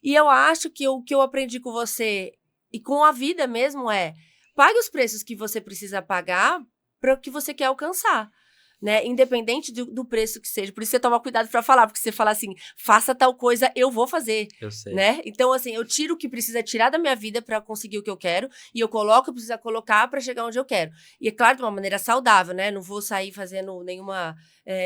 E eu acho que o que eu aprendi com você e com a vida mesmo pague os preços que você precisa pagar para o que você quer alcançar. Né? Independente do preço que seja. Por isso você toma cuidado para falar, porque você fala assim, faça tal coisa, eu vou fazer. Eu sei. Né? Então, assim, eu tiro o que precisa tirar da minha vida para conseguir o que eu quero e eu coloco o que precisa colocar para chegar onde eu quero. E é claro, de uma maneira saudável, né? Não vou sair fazendo nenhuma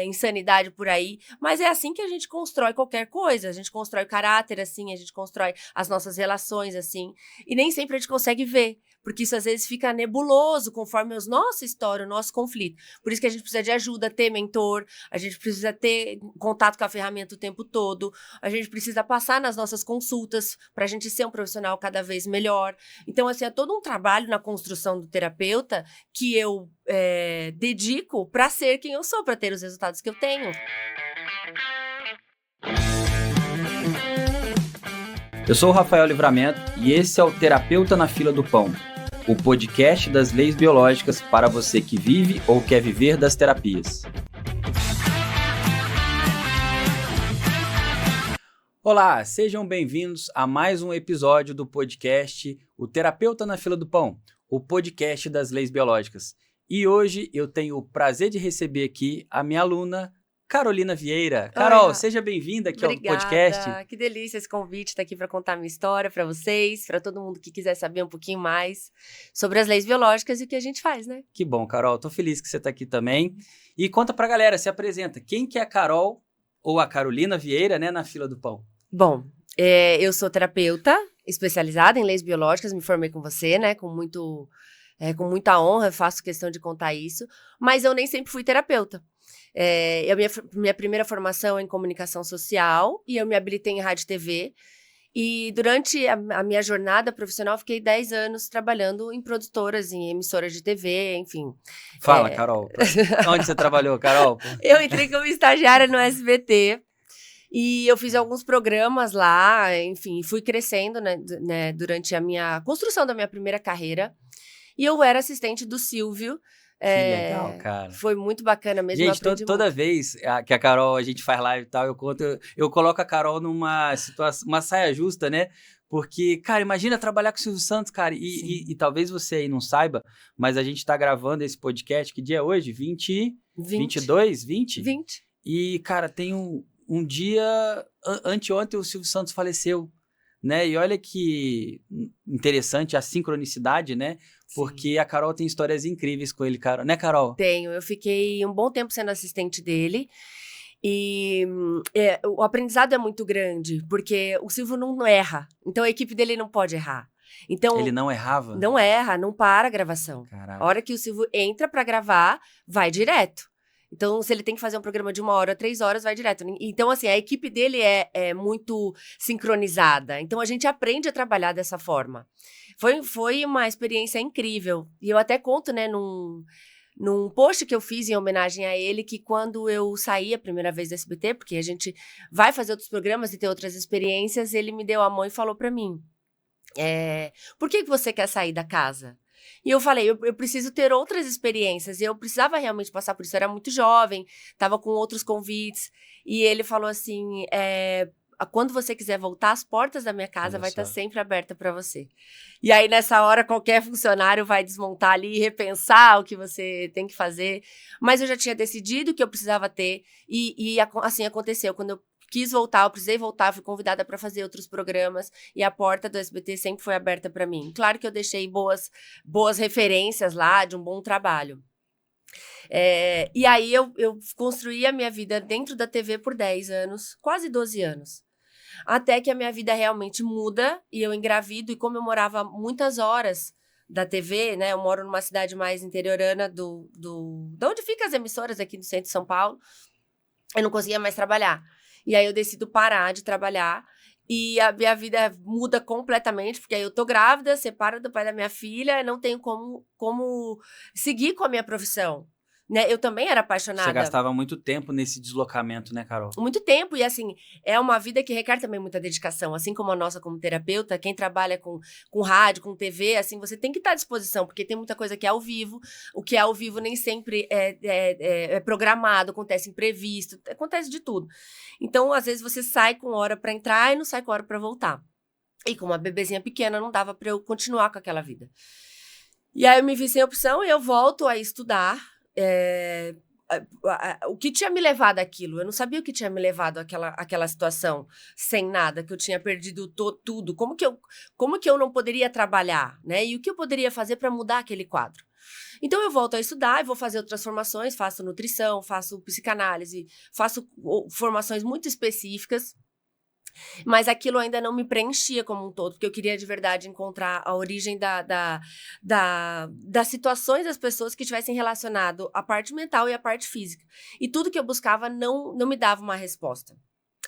insanidade por aí, mas é assim que a gente constrói qualquer coisa. A gente constrói o caráter assim, a gente constrói as nossas relações assim, e nem sempre a gente consegue ver, porque isso às vezes fica nebuloso conforme a nossa história, o nosso conflito. Por isso que a gente precisa de ajuda, ter mentor, a gente precisa ter contato com a ferramenta o tempo todo, a gente precisa passar nas nossas consultas para a gente ser um profissional cada vez melhor. Então, assim, é todo um trabalho na construção do terapeuta que eu dedico para ser quem eu sou, para ter os resultados que eu tenho. Eu sou o Rafael Livramento e esse é o Terapeuta na Fila do Pão, o podcast das leis biológicas para você que vive ou quer viver das terapias. Olá, sejam bem-vindos a mais um episódio do podcast O Terapeuta na Fila do Pão, o podcast das leis biológicas. E hoje eu tenho o prazer de receber aqui a minha aluna, Carolina Vieira. Carol, seja bem-vinda aqui ao podcast. Que delícia esse convite, estar aqui para contar minha história para vocês, para todo mundo que quiser saber um pouquinho mais sobre as leis biológicas e o que a gente faz, né? Que bom, Carol. Tô feliz que você está aqui também. E conta pra galera, se apresenta. Quem que é a Carol ou a Carolina Vieira, né, na Fila do Pão? Bom, eu sou terapeuta especializada em leis biológicas, me formei com você, né, com muita honra, faço questão de contar isso, mas eu nem sempre fui terapeuta. Minha primeira formação é em comunicação social e eu me habilitei em rádio e TV. E durante a minha jornada profissional, fiquei 10 anos trabalhando em produtoras, em emissoras de TV, enfim. Fala, Carol. Onde você trabalhou, Carol? Eu entrei como estagiária no SBT. E eu fiz alguns programas lá, enfim, fui crescendo, né, durante a minha construção da minha primeira carreira. E eu era assistente do Silvio. Que legal, cara. Foi muito bacana mesmo. Gente, toda vez que a Carol, a gente faz live e tal, eu coloco a Carol numa situação, uma saia justa, né? Porque, cara, imagina trabalhar com o Silvio Santos, cara. E talvez você aí não saiba, mas a gente tá gravando esse podcast, que dia é hoje? 22? 20? E, cara, tem um dia, anteontem o Silvio Santos faleceu, né? E olha que interessante a sincronicidade, né? Porque sim, a Carol tem histórias incríveis com ele, cara. Né, Carol? Tenho. Eu fiquei um bom tempo sendo assistente dele. E o aprendizado é muito grande, porque o Silvio não erra. Então, a equipe dele não pode errar. Então, ele não errava? Não erra, não para a gravação. Caraca. A hora que o Silvio entra para gravar, vai direto. Então, se ele tem que fazer um programa de 1 hora, 3 horas, vai direto. Então, assim, a equipe dele é muito sincronizada. Então, a gente aprende a trabalhar dessa forma. Foi uma experiência incrível. E eu até conto, né, num post que eu fiz em homenagem a ele, que quando eu saí a primeira vez do SBT, porque a gente vai fazer outros programas e ter outras experiências, ele me deu a mão e falou pra mim, por que você quer sair da casa? E eu falei, eu preciso ter outras experiências, e eu precisava realmente passar por isso, eu era muito jovem, estava com outros convites, e ele falou assim, quando você quiser voltar, as portas da minha casa vai estar sempre aberta para você. E aí, nessa hora, qualquer funcionário vai desmontar ali e repensar o que você tem que fazer, mas eu já tinha decidido que eu precisava ter, e assim aconteceu, quando eu quis voltar, eu precisei voltar, fui convidada para fazer outros programas e a porta do SBT sempre foi aberta para mim. Claro que eu deixei boas referências lá de um bom trabalho. E aí eu construí a minha vida dentro da TV por 10 anos, quase 12 anos. Até que a minha vida realmente muda e eu engravido, e como eu morava muitas horas da TV, né? Eu moro numa cidade mais interiorana de onde ficam as emissoras aqui do centro de São Paulo, eu não conseguia mais trabalhar. E aí eu decido parar de trabalhar e a minha vida muda completamente, porque aí eu tô grávida, separo do pai da minha filha, não tenho como seguir com a minha profissão. né? Eu também era Você apaixonada. gastava muito tempo nesse deslocamento, né, Carol? Muito tempo, e assim, é uma vida que requer também muita dedicação, assim como a nossa como terapeuta, quem trabalha com rádio, com TV, assim, você tem que estar à disposição, porque tem muita coisa que é ao vivo, o que é ao vivo nem sempre é programado, acontece imprevisto, acontece de tudo. Então, às vezes, você sai com hora para entrar e não sai com hora para voltar. E com uma bebezinha pequena, não dava para eu continuar com aquela vida. E aí eu me vi sem opção e eu volto a estudar, o que tinha me levado àquilo? Eu não sabia o que tinha me levado àquela situação, sem nada, que eu tinha perdido tudo. Como que eu não poderia trabalhar, né? E o que eu poderia fazer para mudar aquele quadro? Então eu volto a estudar e vou fazer outras formações, faço nutrição, faço psicanálise, faço formações muito específicas. Mas aquilo ainda não me preenchia como um todo, porque eu queria de verdade encontrar a origem das situações das pessoas que tivessem relacionado a parte mental e a parte física. E tudo que eu buscava não me dava uma resposta.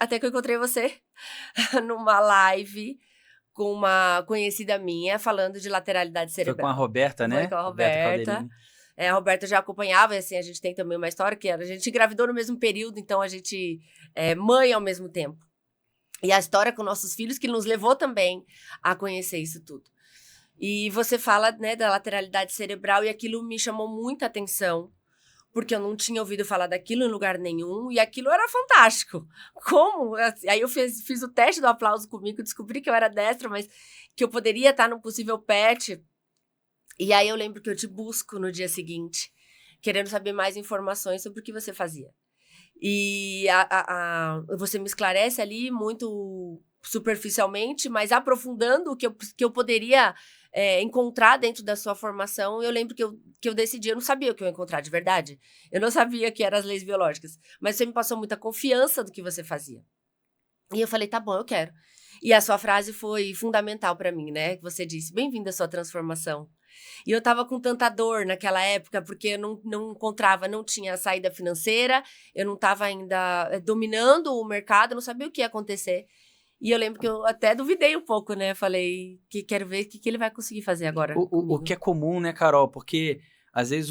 Até que eu encontrei você numa live com uma conhecida minha, falando de lateralidade cerebral. Foi com a Roberta, né? Foi com a Roberta Roberta. Calderini. A Roberta já acompanhava, e assim, a gente tem também uma história que a gente engravidou no mesmo período, então a gente é mãe ao mesmo tempo. E a história com nossos filhos que nos levou também a conhecer isso tudo. E você fala, né, da lateralidade cerebral e aquilo me chamou muita atenção, porque eu não tinha ouvido falar daquilo em lugar nenhum e aquilo era fantástico. Como? Aí eu fiz o teste do aplauso comigo, descobri que eu era destra, mas que eu poderia estar no possível PET. E aí eu lembro que eu te busco no dia seguinte, querendo saber mais informações sobre o que você fazia. E você me esclarece ali muito superficialmente, mas aprofundando o que eu poderia encontrar dentro da sua formação. Eu lembro que eu decidi, eu não sabia o que eu ia encontrar de verdade. Eu não sabia que eram as leis biológicas, mas você me passou muita confiança do que você fazia. E eu falei, tá bom, eu quero. E a sua frase foi fundamental para mim, né? Você disse, bem-vinda à sua transformação. E eu tava com tanta dor naquela época, porque eu não encontrava, não tinha saída financeira, eu não tava ainda dominando o mercado, eu não sabia o que ia acontecer. E eu lembro que eu até duvidei um pouco, né? Falei, que quero ver o que ele vai conseguir fazer agora. O que é comum, né, Carol? Porque às vezes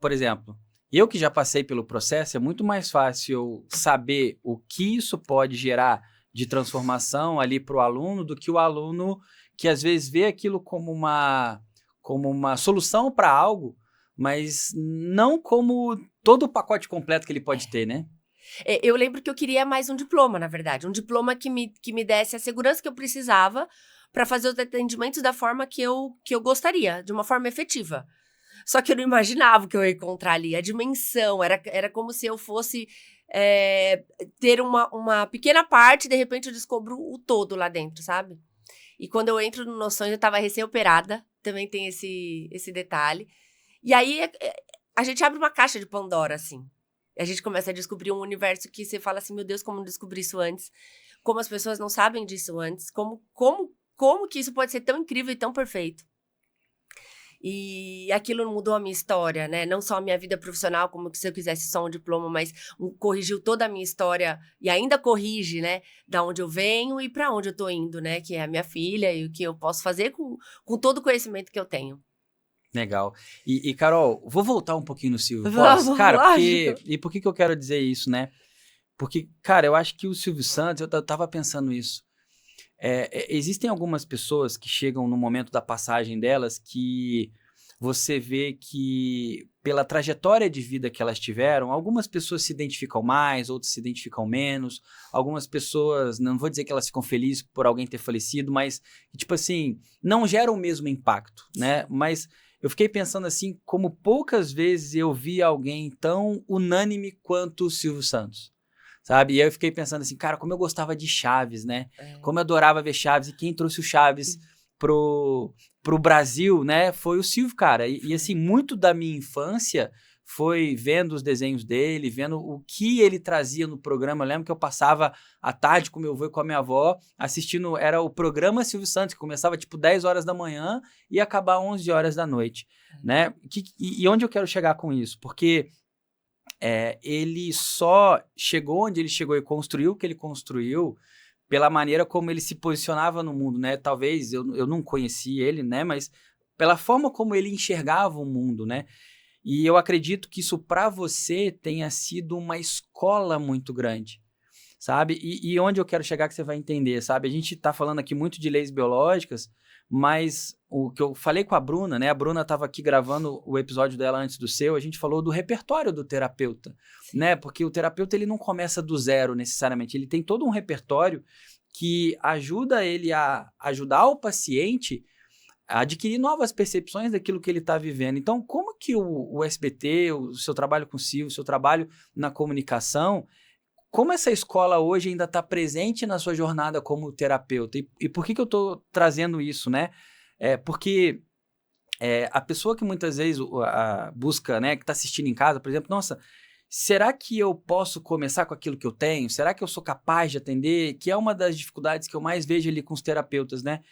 por exemplo, eu que já passei pelo processo, é muito mais fácil eu saber o que isso pode gerar de transformação ali para o aluno do que o aluno que às vezes vê aquilo como uma solução para algo, mas não como todo o pacote completo que ele pode ter, né? Eu lembro que eu queria mais um diploma, na verdade. Um diploma que me desse a segurança que eu precisava para fazer os atendimentos da forma que eu gostaria, de uma forma efetiva. Só que eu não imaginava o que eu ia encontrar ali. A dimensão, era como se eu fosse ter uma pequena parte, de repente eu descubro o todo lá dentro, sabe? E quando eu entro no Noções, eu estava recém-operada, também tem esse detalhe. E aí a gente abre uma caixa de Pandora, assim. A gente começa a descobrir um universo que você fala assim, meu Deus, como não descobri isso antes? Como as pessoas não sabem disso antes? Como que isso pode ser tão incrível e tão perfeito? E aquilo mudou a minha história, né? Não só a minha vida profissional, como se eu quisesse só um diploma, mas corrigiu toda a minha história e ainda corrige, né? Da onde eu venho e para onde eu tô indo, né? Que é a minha filha e o que eu posso fazer com todo o conhecimento que eu tenho. Legal. E Carol, vou voltar um pouquinho no Silvio. Vamos, cara, lógico. por que eu quero dizer isso, né? Porque, cara, eu acho que o Silvio Santos, eu tava pensando isso. Existem algumas pessoas que chegam no momento da passagem delas que você vê que, pela trajetória de vida que elas tiveram, algumas pessoas se identificam mais, outras se identificam menos. Algumas pessoas, não vou dizer que elas ficam felizes por alguém ter falecido, mas, tipo assim, não geram o mesmo impacto, né? Mas eu fiquei pensando assim, como poucas vezes eu vi alguém tão unânime quanto o Silvio Santos. Sabe? E aí eu fiquei pensando assim, cara, como eu gostava de Chaves, né? Como eu adorava ver Chaves. E quem trouxe o Chaves pro Brasil, né? Foi o Silvio, cara. E assim, muito da minha infância foi vendo os desenhos dele, vendo o que ele trazia no programa. Eu lembro que eu passava a tarde com meu avô e com a minha avó assistindo, era o programa Silvio Santos, que começava tipo 10 horas da manhã e ia acabar 11 horas da noite, né? E onde eu quero chegar com isso? Porque ele só chegou onde ele chegou e construiu o que ele construiu pela maneira como ele se posicionava no mundo, né? Talvez eu não conheci ele, né? Mas pela forma como ele enxergava o mundo, né? E eu acredito que isso para você tenha sido uma escola muito grande, sabe? E onde eu quero chegar que você vai entender, sabe? A gente está falando aqui muito de leis biológicas, mas o que eu falei com a Bruna, né? A Bruna estava aqui gravando o episódio dela antes do seu, a gente falou do repertório do terapeuta, né? Porque o terapeuta ele não começa do zero necessariamente, ele tem todo um repertório que ajuda ele a ajudar o paciente a adquirir novas percepções daquilo que ele está vivendo. Então, como que o SBT, o seu trabalho com o Silvio, o seu trabalho na comunicação, como essa escola hoje ainda está presente na sua jornada como terapeuta? E por que eu estou trazendo isso, né? Porque a pessoa que muitas vezes busca, né, que está assistindo em casa, por exemplo, nossa, será que eu posso começar com aquilo que eu tenho? Será que eu sou capaz de atender? Que é uma das dificuldades que eu mais vejo ali com os terapeutas, né?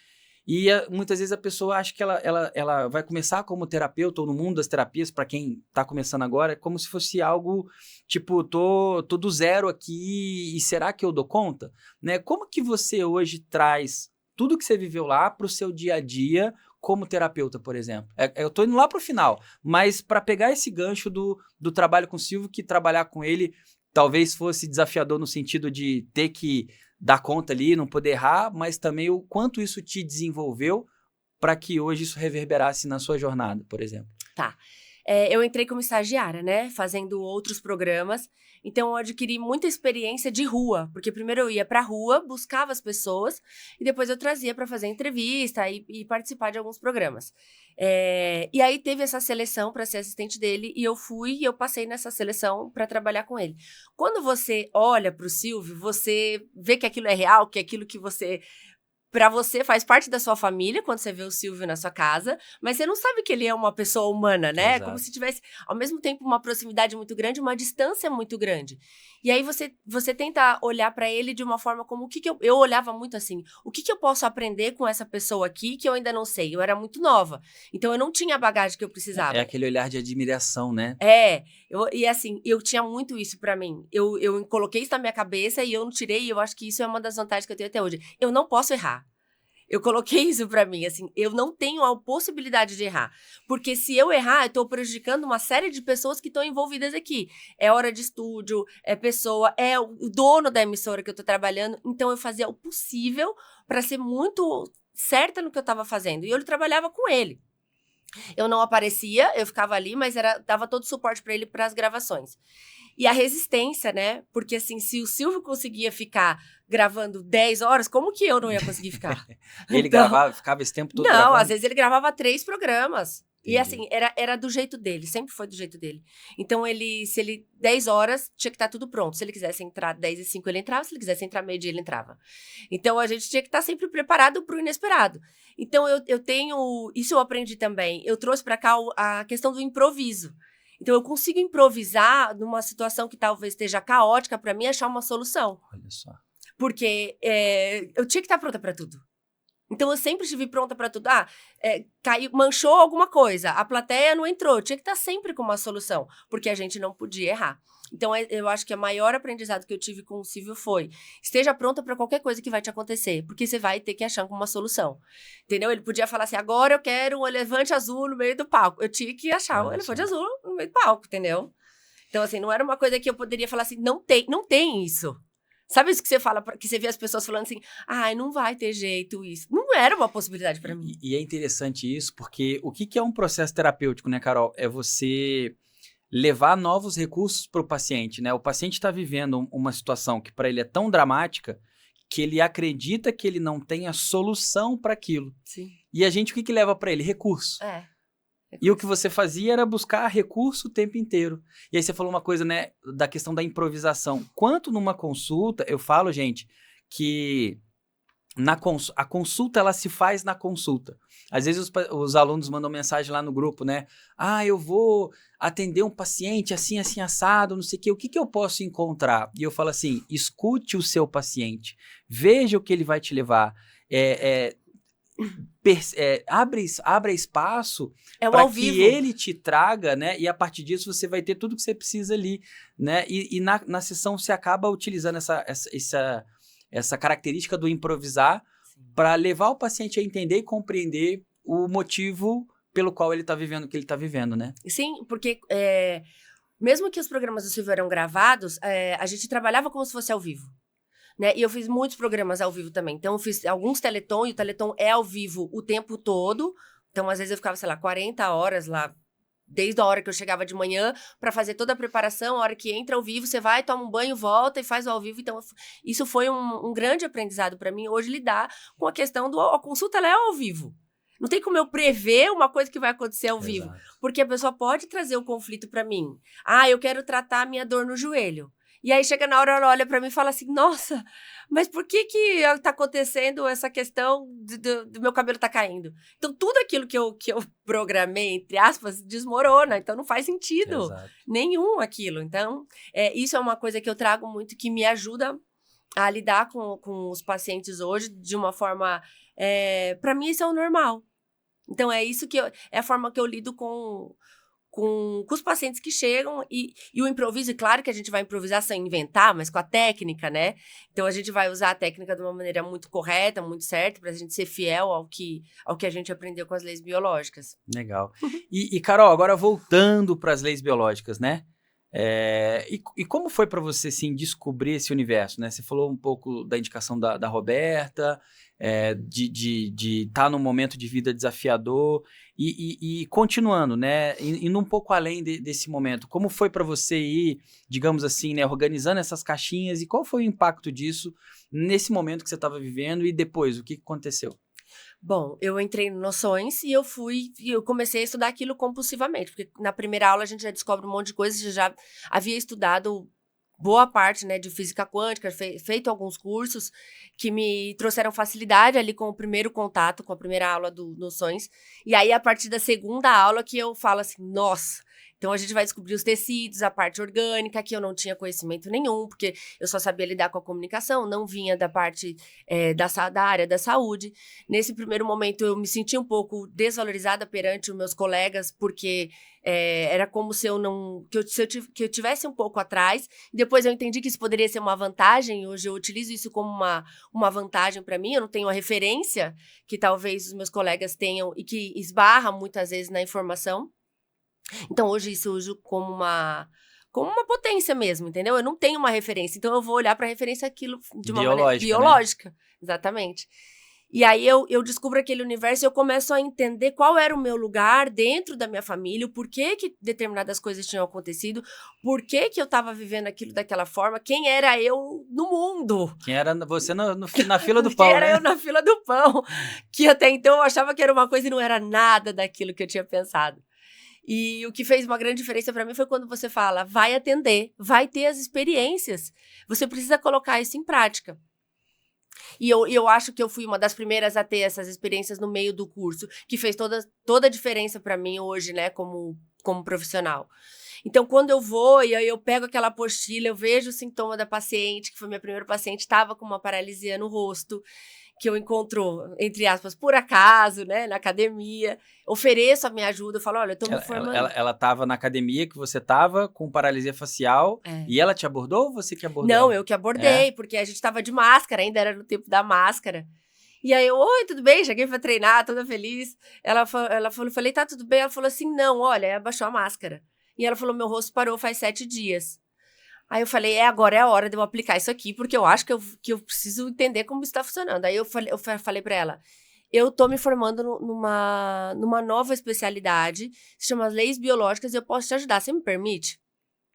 E muitas vezes a pessoa acha que ela vai começar como terapeuta ou no mundo das terapias, para quem está começando agora, como se fosse algo tipo, tô do zero aqui e será que eu dou conta? Né? Como que você hoje traz tudo que você viveu lá para o seu dia a dia como terapeuta, por exemplo? Eu tô indo lá para o final, mas para pegar esse gancho do trabalho com o Silvio, que trabalhar com ele talvez fosse desafiador no sentido de ter que dar conta ali, não poder errar, mas também o quanto isso te desenvolveu para que hoje isso reverberasse na sua jornada, por exemplo. Tá. Eu entrei como estagiária, né? Fazendo outros programas. Então, eu adquiri muita experiência de rua. Porque primeiro eu ia pra rua, buscava as pessoas. E depois eu trazia para fazer entrevista e participar de alguns programas. E aí teve essa seleção para ser assistente dele. E eu fui e eu passei nessa seleção para trabalhar com ele. Quando você olha pro Silvio, você vê que aquilo é real, que aquilo que você... Pra você, faz parte da sua família, quando você vê o Silvio na sua casa, mas você não sabe que ele é uma pessoa humana, né? Exato. Como se tivesse, ao mesmo tempo, uma proximidade muito grande, uma distância muito grande. E aí você tenta olhar pra ele de uma forma como, eu olhava muito assim, o que eu posso aprender com essa pessoa aqui que eu ainda não sei? Eu era muito nova, então eu não tinha a bagagem que eu precisava. É aquele olhar de admiração, né? E assim, eu tinha muito isso pra mim. Eu coloquei isso na minha cabeça e eu não tirei, e eu acho que isso é uma das vantagens que eu tenho até hoje. Eu não posso errar. Eu coloquei isso pra mim, assim, eu não tenho a possibilidade de errar. Porque se eu errar, eu tô prejudicando uma série de pessoas que estão envolvidas aqui. É hora de estúdio, é pessoa, é o dono da emissora que eu tô trabalhando. Então, eu fazia o possível pra ser muito certa no que eu tava fazendo. E eu trabalhava com ele. Eu não aparecia, eu ficava ali, mas dava todo o suporte pra ele pras gravações. E a resistência, né? Porque, assim, se o Silvio conseguia ficar gravando 10 horas, como que eu não ia conseguir ficar? Ele ficava esse tempo todo Não, gravando? às vezes ele gravava 3 programas. Entendi. E, assim, era do jeito dele, sempre foi do jeito dele. Então, se ele 10 horas, tinha que estar tudo pronto. Se ele quisesse entrar 10h05, ele entrava. Se ele quisesse entrar meio-dia, ele entrava. Então, a gente tinha que estar sempre preparado para o inesperado. Então, eu tenho... Isso eu aprendi também. Eu trouxe para cá a questão do improviso. Então, eu consigo improvisar numa situação que talvez esteja caótica para mim, achar uma solução. Olha só. Porque eu tinha que estar pronta para tudo. Então, eu sempre estive pronta para tudo. Caiu, manchou alguma coisa, a plateia não entrou. Eu tinha que estar sempre com uma solução, porque a gente não podia errar. Então, eu acho que o maior aprendizado que eu tive com o Silvio foi: esteja pronta para qualquer coisa que vai te acontecer, porque você vai ter que achar uma solução. Entendeu? Ele podia falar assim: agora eu quero um elefante azul no meio do palco. Eu tinha que achar um elefante azul no meio do palco, entendeu? Então, assim, não era uma coisa que eu poderia falar assim: não tem isso. Sabe isso que você fala, que você vê as pessoas falando assim, não vai ter jeito isso. Não era uma possibilidade pra mim. E é interessante isso, porque o que é um processo terapêutico, né, Carol? É você levar novos recursos para o paciente, né? O paciente está vivendo uma situação que para ele é tão dramática que ele acredita que ele não tem a solução para aquilo. Sim. E a gente, o que leva para ele? Recurso. E o que você fazia era buscar recurso o tempo inteiro. E aí você falou uma coisa, né, da questão da improvisação. Quanto numa consulta, eu falo, gente, que a consulta, ela se faz na consulta. Às vezes os alunos mandam mensagem lá no grupo, né? Eu vou atender um paciente assim, assim, assado, não sei o que eu posso encontrar? E eu falo assim, escute o seu paciente, veja o que ele vai te levar, abra espaço para que ele te traga, né? E a partir disso você vai ter tudo que você precisa ali, né? E na sessão você acaba utilizando essa característica do improvisar para levar o paciente a entender e compreender o motivo pelo qual ele tá vivendo o que ele tá vivendo, né? Sim, porque mesmo que os programas do Silvio eram gravados, a gente trabalhava como se fosse ao vivo. Né? E eu fiz muitos programas ao vivo também. Então, eu fiz alguns Teleton, e o Teleton é ao vivo o tempo todo. Então, às vezes, eu ficava, sei lá, 40 horas lá, desde a hora que eu chegava de manhã, para fazer toda a preparação. A hora que entra ao vivo, você vai, toma um banho, volta e faz o ao vivo. Então, isso foi um grande aprendizado para mim, hoje, lidar com a questão a consulta, ela é ao vivo. Não tem como eu prever uma coisa que vai acontecer ao vivo. Exato. Porque a pessoa pode trazer o conflito para mim. Ah, eu quero tratar a minha dor no joelho. E aí chega na hora, ela olha pra mim e fala assim, nossa, mas por que tá acontecendo essa questão do meu cabelo tá caindo? Então, tudo aquilo que eu programei, entre aspas, desmorona. Então, não faz sentido nenhum aquilo. Então, isso é uma coisa que eu trago muito, que me ajuda a lidar com os pacientes hoje de uma forma... pra mim, isso é o normal. Então, é a forma que eu lido com os pacientes que chegam e o improviso, e claro que a gente vai improvisar sem inventar, mas com a técnica, né? Então, a gente vai usar a técnica de uma maneira muito correta, muito certa, pra gente ser fiel ao que a gente aprendeu com as leis biológicas. Legal. E Carol, agora voltando para as leis biológicas, né? E como foi para você, assim, descobrir esse universo, né? Você falou um pouco da indicação da Roberta, de estar num momento de vida desafiador e continuando, né? Indo um pouco além desse momento. Como foi para você ir, digamos assim, né? Organizando essas caixinhas e qual foi o impacto disso nesse momento que você estava vivendo e depois, o que aconteceu? Bom, eu entrei no Noções e eu comecei a estudar aquilo compulsivamente, porque na primeira aula a gente já descobre um monte de coisas, eu já havia estudado boa parte, né, de física quântica, feito alguns cursos que me trouxeram facilidade ali com o primeiro contato, com a primeira aula do Noções, e aí a partir da segunda aula que eu falo assim, nossa... Então, a gente vai descobrir os tecidos, a parte orgânica, que eu não tinha conhecimento nenhum, porque eu só sabia lidar com a comunicação, não vinha da parte da área da saúde. Nesse primeiro momento, eu me senti um pouco desvalorizada perante os meus colegas, porque era como se que eu tivesse um pouco atrás. Depois eu entendi que isso poderia ser uma vantagem, hoje eu utilizo isso como uma vantagem para mim, eu não tenho a referência que talvez os meus colegas tenham e que esbarra muitas vezes na informação. Então, hoje isso eu uso como uma potência mesmo, entendeu? Eu não tenho uma referência, então eu vou olhar para a referência aquilo de uma maneira biológica. Né? Exatamente. E aí eu descubro aquele universo e eu começo a entender qual era o meu lugar dentro da minha família, o porquê que determinadas coisas tinham acontecido, por que eu estava vivendo aquilo daquela forma, quem era eu no mundo. Quem era você na fila do pão, quem era né? eu na fila do pão, que até então eu achava que era uma coisa e não era nada daquilo que eu tinha pensado. E o que fez uma grande diferença para mim foi quando você fala, vai atender, vai ter as experiências. Você precisa colocar isso em prática. E eu acho que eu fui uma das primeiras a ter essas experiências no meio do curso, que fez toda a diferença para mim hoje, né, como profissional. Então, quando eu vou e aí eu pego aquela apostila, eu vejo o sintoma da paciente, que foi minha primeira paciente, estava com uma paralisia no rosto, que eu encontro, entre aspas, por acaso, né, na academia, ofereço a minha ajuda, eu falo, olha, eu tô me formando. Ela tava na academia que você tava, com paralisia facial, e ela te abordou ou você que abordou? Não, eu que abordei, porque a gente tava de máscara, ainda era no tempo da máscara. E aí eu, oi, tudo bem? Cheguei pra treinar, toda feliz. Ela falou, falei, tá tudo bem? Ela falou assim, não, olha, abaixou a máscara. E ela falou, meu rosto parou faz 7 dias. Aí eu falei, agora é a hora de eu aplicar isso aqui, porque eu acho que eu preciso entender como isso tá funcionando. Aí eu falei pra ela, eu tô me formando numa nova especialidade, se chama Leis Biológicas, e eu posso te ajudar, você me permite?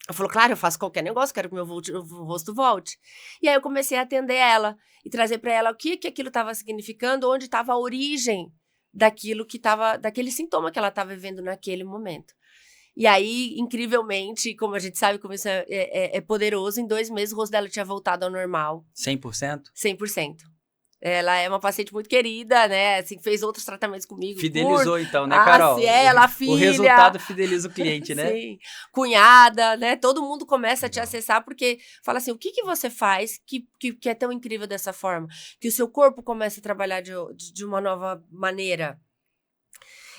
Ela falou, claro, eu faço qualquer negócio, quero que meu rosto volte. E aí eu comecei a atender ela e trazer pra ela o que aquilo tava significando, onde estava a origem daquele sintoma que ela tava vivendo naquele momento. E aí, incrivelmente, como a gente sabe como isso é poderoso, em 2 meses o rosto dela tinha voltado ao normal. 100%? 100%. Ela é uma paciente muito querida, né? Assim, fez outros tratamentos comigo. Fidelizou então, né, Carol? Sim, ela, filha. O resultado fideliza o cliente, né? Sim. Cunhada, né? Todo mundo começa a te acessar porque fala assim, o que você faz que é tão incrível dessa forma? Que o seu corpo começa a trabalhar de uma nova maneira.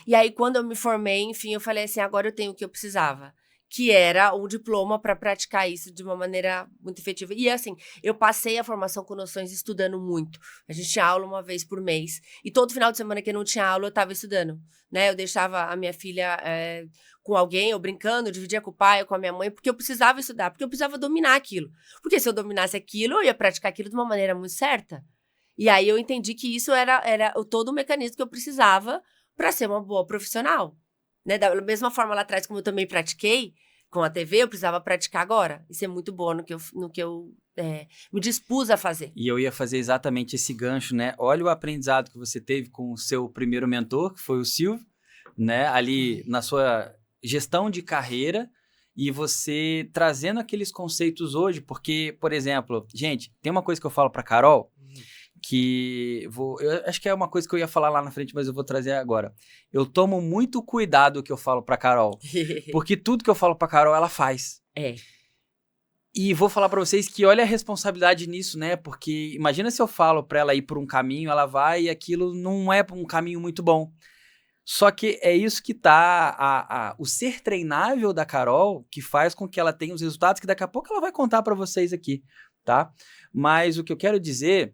E aí, quando eu me formei, enfim, eu falei assim, agora eu tenho o que eu precisava, que era um diploma para praticar isso de uma maneira muito efetiva. E assim, eu passei a formação com noções estudando muito. A gente tinha aula uma vez por mês. E todo final de semana que eu não tinha aula, eu estava estudando, né? Eu deixava a minha filha com alguém, ou brincando, dividia com o pai ou com a minha mãe, porque eu precisava estudar, porque eu precisava dominar aquilo. Porque se eu dominasse aquilo, eu ia praticar aquilo de uma maneira muito certa. E aí eu entendi que isso era todo o mecanismo que eu precisava para ser uma boa profissional. Né? Da mesma forma lá atrás, como eu também pratiquei com a TV, eu precisava praticar agora. E ser muito boa no que eu me dispus a fazer. E eu ia fazer exatamente esse gancho, né? Olha o aprendizado que você teve com o seu primeiro mentor, que foi o Silvio, né? Ali na sua gestão de carreira e você trazendo aqueles conceitos hoje, porque, por exemplo, gente, tem uma coisa que eu falo para Carol, que eu acho que é uma coisa que eu ia falar lá na frente, mas eu vou trazer agora. Eu tomo muito cuidado o que eu falo pra Carol, porque tudo que eu falo pra Carol, ela faz. E vou falar pra vocês que olha a responsabilidade nisso, né? Porque imagina se eu falo pra ela ir por um caminho, ela vai e aquilo não é um caminho muito bom. Só que é isso que tá o ser treinável da Carol, que faz com que ela tenha os resultados que daqui a pouco ela vai contar pra vocês aqui, tá? Mas o que eu quero dizer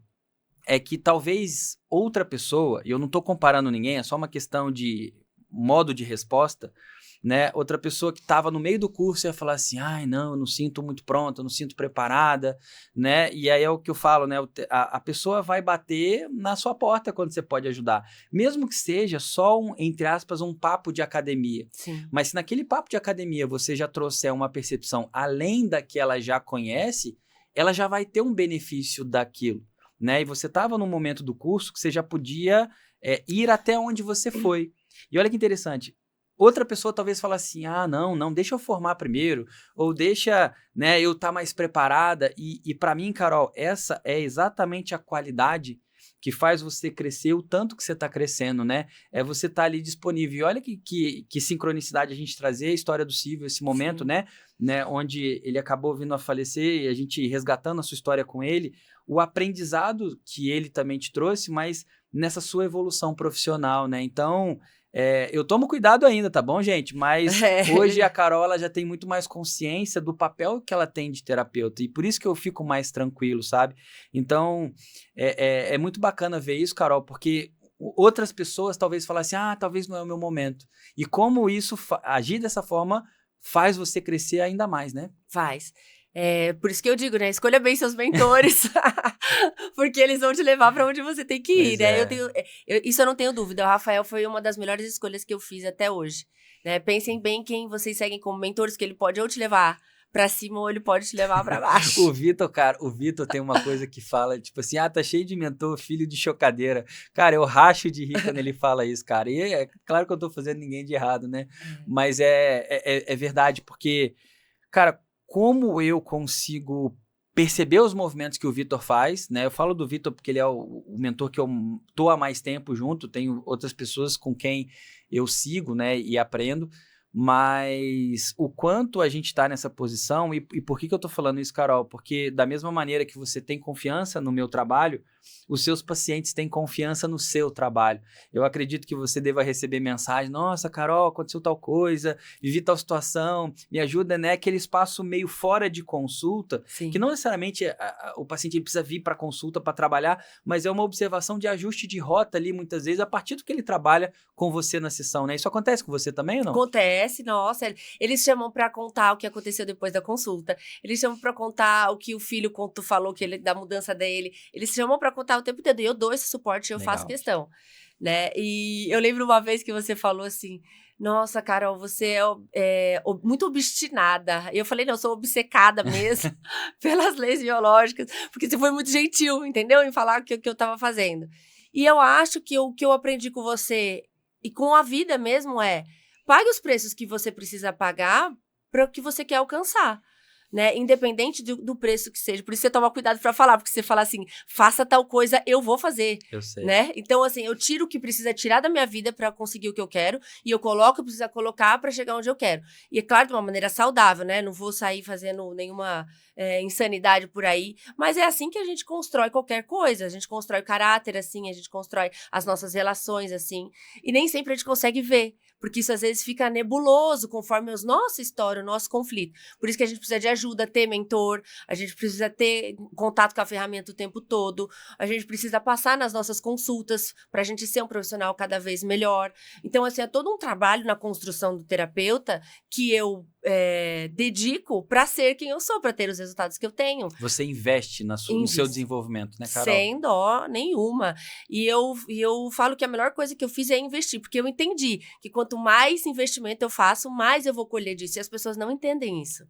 é que talvez outra pessoa, e eu não estou comparando ninguém, é só uma questão de modo de resposta, né? Outra pessoa que estava no meio do curso ia falar assim, ai, não, eu não sinto muito pronta, eu não sinto preparada, né? E aí é o que eu falo, né? A pessoa vai bater na sua porta quando você pode ajudar. Mesmo que seja só entre aspas, um papo de academia. Sim. Mas se naquele papo de academia você já trouxer uma percepção além da que ela já conhece, ela já vai ter um benefício daquilo. Né? E você estava num momento do curso que você já podia ir até onde você foi. E olha que interessante, outra pessoa talvez fale assim, não, deixa eu formar primeiro, ou deixa, né, eu estar mais preparada. E para mim, Carol, essa é exatamente a qualidade que faz você crescer o tanto que você está crescendo, né? É você estar ali disponível. E olha que sincronicidade a gente trazer a história do Silvio, esse momento, né? Onde ele acabou vindo a falecer e a gente resgatando a sua história com ele, o aprendizado que ele também te trouxe, mas nessa sua evolução profissional, né? Então, eu tomo cuidado ainda, tá bom, gente? Mas hoje a Carol ela já tem muito mais consciência do papel que ela tem de terapeuta e por isso que eu fico mais tranquilo, sabe? Então, é muito bacana ver isso, Carol, porque outras pessoas talvez falassem, talvez não é o meu momento. E como isso, agir dessa forma, faz você crescer ainda mais, né? Faz. Por isso que eu digo, né? Escolha bem seus mentores, porque eles vão te levar para onde você tem que ir, né? Isso eu não tenho dúvida. O Rafael foi uma das melhores escolhas que eu fiz até hoje. Né? Pensem bem quem vocês seguem como mentores, que ele pode ou te levar pra cima ou ele pode te levar pra baixo. O Vitor tem uma coisa que fala, tipo assim, tá cheio de mentor, filho de chocadeira. Cara, eu racho de rir quando ele fala isso, cara. E é claro que eu tô fazendo ninguém de errado, né? Mas é verdade, porque, cara, como eu consigo perceber os movimentos que o Vitor faz, né? Eu falo do Vitor porque ele é o mentor que eu tô há mais tempo junto, tenho outras pessoas com quem eu sigo, né, e aprendo, mas o quanto a gente está nessa posição, e por que eu tô falando isso, Carol? Porque da mesma maneira que você tem confiança no meu trabalho, os seus pacientes têm confiança no seu trabalho. Eu acredito que você deva receber mensagem, nossa, Carol, aconteceu tal coisa, vivi tal situação, me ajuda, né? Aquele espaço meio fora de consulta, Sim. que não necessariamente o paciente precisa vir para consulta para trabalhar, mas é uma observação de ajuste de rota ali, muitas vezes, a partir do que ele trabalha com você na sessão, né? Isso acontece com você também ou não? Acontece, nossa. Eles chamam para contar o que aconteceu depois da consulta. Eles chamam para contar o que o filho falou da mudança dele. Eles chamam para contar o tempo todo. E eu dou esse suporte, eu faço questão, né? E eu lembro uma vez que você falou assim, nossa, Carol, você é muito obstinada. E eu falei, não, eu sou obcecada mesmo pelas leis biológicas, porque você foi muito gentil, entendeu? Em falar o que eu estava fazendo. E eu acho que o que eu aprendi com você e com a vida mesmo pague os preços que você precisa pagar para o que você quer alcançar. Né? Independente do preço que seja. Por isso você toma cuidado para falar, porque você fala assim, faça tal coisa, eu vou fazer. Eu sei. Né? Então, assim, eu tiro o que precisa tirar da minha vida para conseguir o que eu quero e eu coloco o que precisa colocar para chegar onde eu quero. E é claro, de uma maneira saudável, né? Não vou sair fazendo nenhuma insanidade por aí, mas é assim que a gente constrói qualquer coisa. A gente constrói caráter assim, a gente constrói as nossas relações assim, e nem sempre a gente consegue ver. Porque isso às vezes fica nebuloso conforme a nossa história, o nosso conflito. Por isso que a gente precisa de ajuda, ter mentor, a gente precisa ter contato com a ferramenta o tempo todo, a gente precisa passar nas nossas consultas para a gente ser um profissional cada vez melhor. Então, assim, é todo um trabalho na construção do terapeuta que eu dedico para ser quem eu sou, para ter os resultados que eu tenho. Você investe no seu desenvolvimento, né, Carol? Sem dó nenhuma. E eu falo que a melhor coisa que eu fiz é investir, porque eu entendi que quanto mais investimento eu faço, mais eu vou colher disso. E as pessoas não entendem isso.